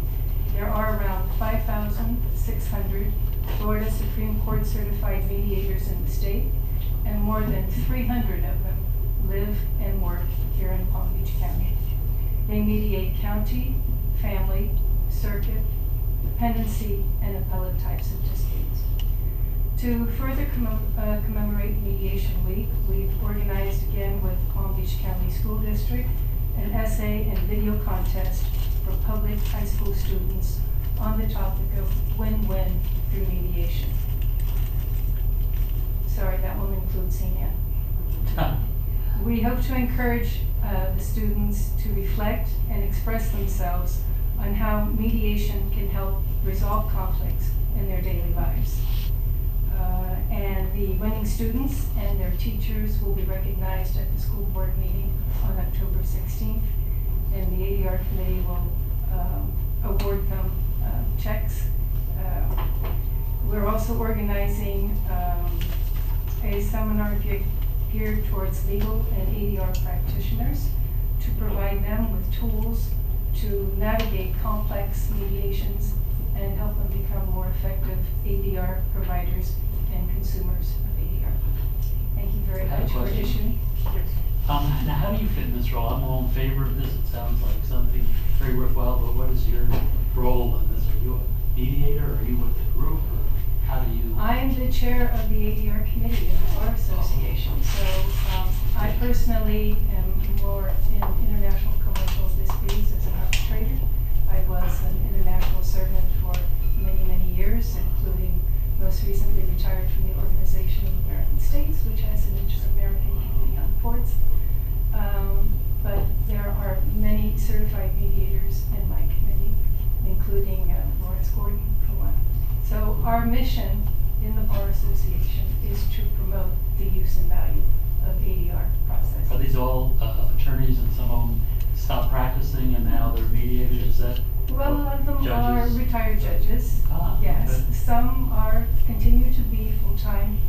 There are around 5,600 Florida Supreme Court certified mediators in the state, and more than 300 of them live and work here in Palm Beach County. They mediate county, family, circuit, dependency, and appellate types of disputes. To further commemorate Mediation Week, we've organized again with Palm Beach County School District an essay and video contest for public high school students on the topic of win-win through mediation. Sorry, that will include senior. We hope to encourage the students to reflect and express themselves on how mediation can help resolve conflicts in their daily lives. And the winning students and their teachers will be recognized at the school board meeting on October 16th, and the ADR committee will award them checks. We're also organizing a seminar geared towards legal and ADR practitioners to provide them with tools to navigate complex mediations and help them become more effective ADR providers and consumers of ADR. Thank you very I have a much for question. issuing. Now, how do you fit in this role? I'm all in favor of this. It sounds like something very worthwhile, but what is your role in this? Are you a mediator, or are you with the group, or how do you? I am the chair of the ADR committee of the Bar Association, so I personally am more in international commercial disputes as an arbitrator. I was an international servant for many, many years, including most recently retired from the Organization of American States, which has an inter-American Committee on Ports. But there are many certified mediators in my committee, including Lawrence Gordon, for one. So our mission in the Bar Association is to promote the use and value of ADR processes. Are these all attorneys, and some of them stopped practicing and now they're mediators? Is that? Well, a lot of them Judges? are retired judges. Ah, Yes, okay. some continue to be full-time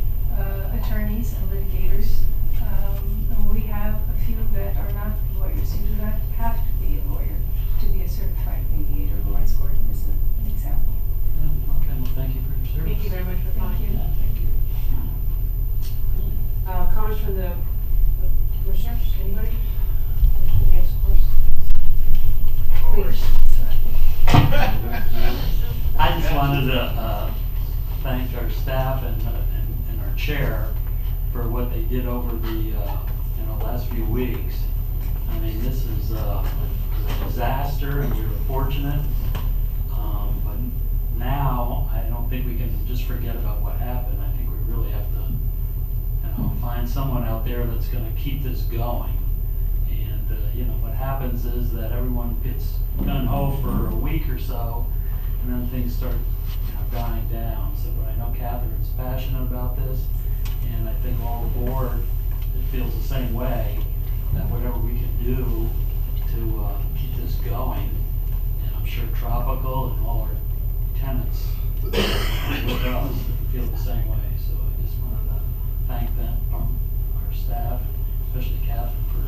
attorneys and litigators. And we have a few that are not lawyers. You do not have to be a lawyer to be a certified mediator. Lawrence Gordon is an example. Yeah, okay, well, thank you for your service. Thank you very much for Thank coming. you. Yeah, thank you. Comments from the commissioners, anybody? Yes, of course. Please. I just wanted to thank our staff and our chair for what they did over the last few weeks. I mean, this is a disaster, and we were fortunate. But now, I don't think we can just forget about what happened. I think we really have to, find someone out there that's going to keep this going. And what happens is that everyone gets gung-ho for a week or so, and then things start dying down. So, but I know Catherine's passionate about this, and I think all the board feels the same way, that whatever we can do to keep this going, and I'm sure Tropical and all our tenants with us feel the same way. So I just wanted to thank them, our staff, especially Catherine, for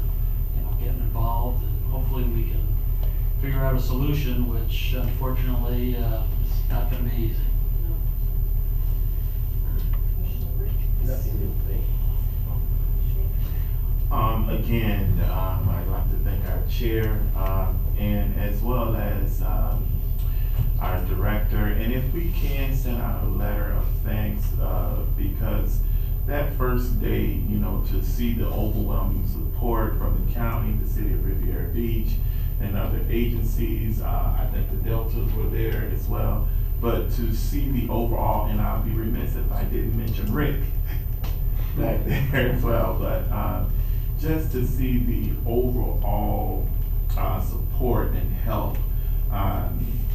getting involved, and hopefully we can figure out a solution, which unfortunately is not going to be easy. Again, I'd like to thank our chair, and as well as our director, and if we can send out a letter of thanks, because that first day, to see the overwhelming support from the county, the city of Riviera Beach, and other agencies, I think the Deltas were there as well, but to see the overall, and I'll be remiss if I didn't mention Rick, back there as well. But just to see the overall support and help,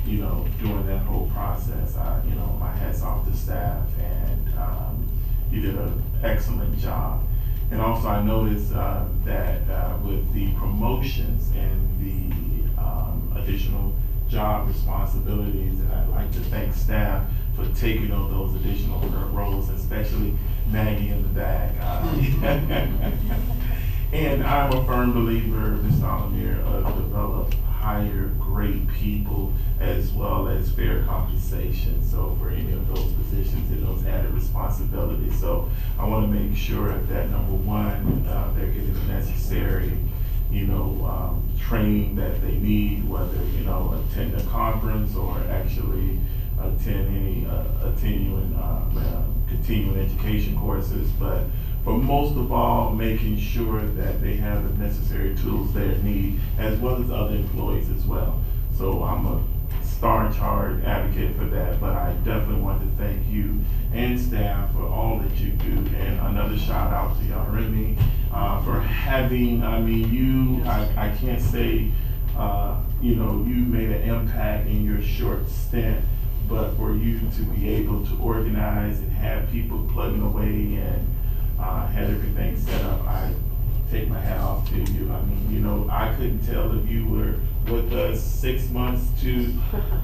you know, during that whole process, you know, my hats off to staff, and you did an excellent job. And also I noticed that with the promotions and the additional job responsibilities, and I'd like to thank staff for taking on those additional roles, especially Maggie in the back. And I'm a firm believer, Mr. Alamir, develop, hire great people as well as fair compensation. So for any of those positions and those added responsibilities. So I want to make sure that number one, they're getting the necessary, you know, training that they need, whether, you know, attend a conference or actually attend any continuing education courses, but for most of all, making sure that they have the necessary tools they need, as well as other employees as well. So I'm a staunch, hard advocate for that, but I definitely want to thank you and staff for all that you do. And another shout out to Yaremi for having, I mean, I can't say, you know, you made an impact in your short stint, but for you to be able to organize and have people plugging away and had everything set up, I take my hat off to you. I mean, you know, I couldn't tell if you were with us 6 months to,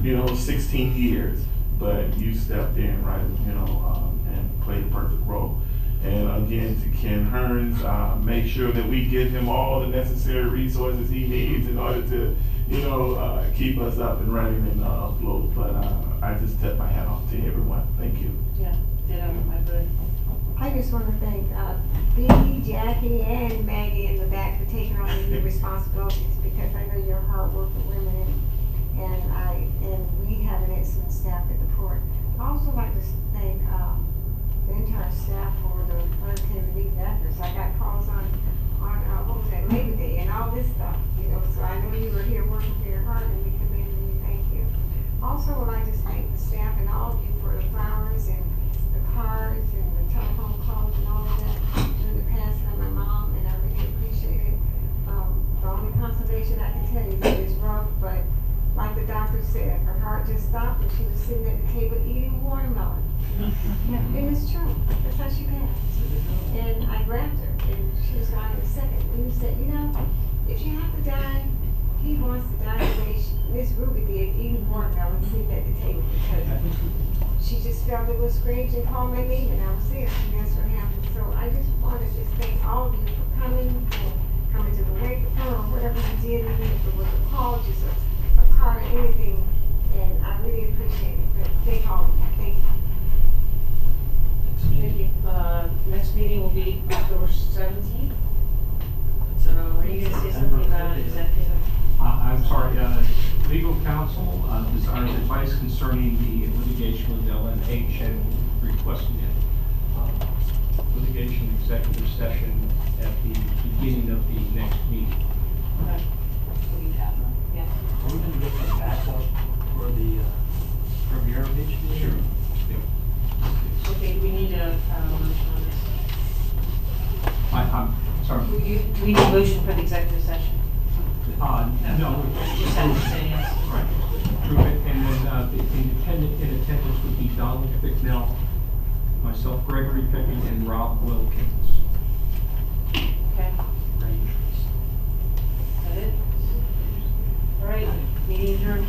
you know, 16 years, but you stepped in right, you know, and played a perfect role. And again, to Ken Hearns, make sure that we give him all the necessary resources he needs in order to, you know, keep us up and running and afloat. But I just tip my hat off to everyone. Thank you. Yeah, I agree. I just want to thank Dee, Jackie, and Maggie in the back for taking on the new responsibilities, because I know you're hardworking women, and we have an excellent staff at the port. I also like to thank the entire staff for the hurricane relief efforts. I got calls on what was that, Labor Day and all this stuff, you know. So I know you were here working very hard, and we commend you and thank you. Also, would like to thank the staff and all of you for the flowers and the cards and the telephone calls and all of that during the passing of my mom, and I really appreciate it. The only consolation I can tell you is that it's rough, but like the doctor said, her heart just stopped and she was sitting at the table eating watermelon. And it's true. That's how she passed. And I grabbed her, and she was gone in a second. And he said, you know, if you have to die, he wants to die the way Miss Ruby did, eating watermelon, sitting at the table, because she just felt it was strange and called my name, and I was there, and that's what happened. So I just want to just thank all of you for coming to the wake of her, or whatever you did, even if it was a call, just a card or anything, and I really appreciate it. But thank all of you. Thank you. Thank you. Next meeting will be October 17th. So are you going to say something about executive? I'm sorry, legal counsel desires advice concerning the litigation with LNH and requesting a litigation executive session at the beginning of the next meeting. Okay. Yeah. Are we gonna get the backup for the Riviera Beach? Sure. Okay, we need a motion on this. I'm sorry. Do we need a motion for the executive session? No. Just have to say yes. Right. Approve it, and then in attendance would be Donald Bicknell, myself, Gregory Pickett, and Rob Wilkins. Okay. Is that it? All right, meeting adjourned.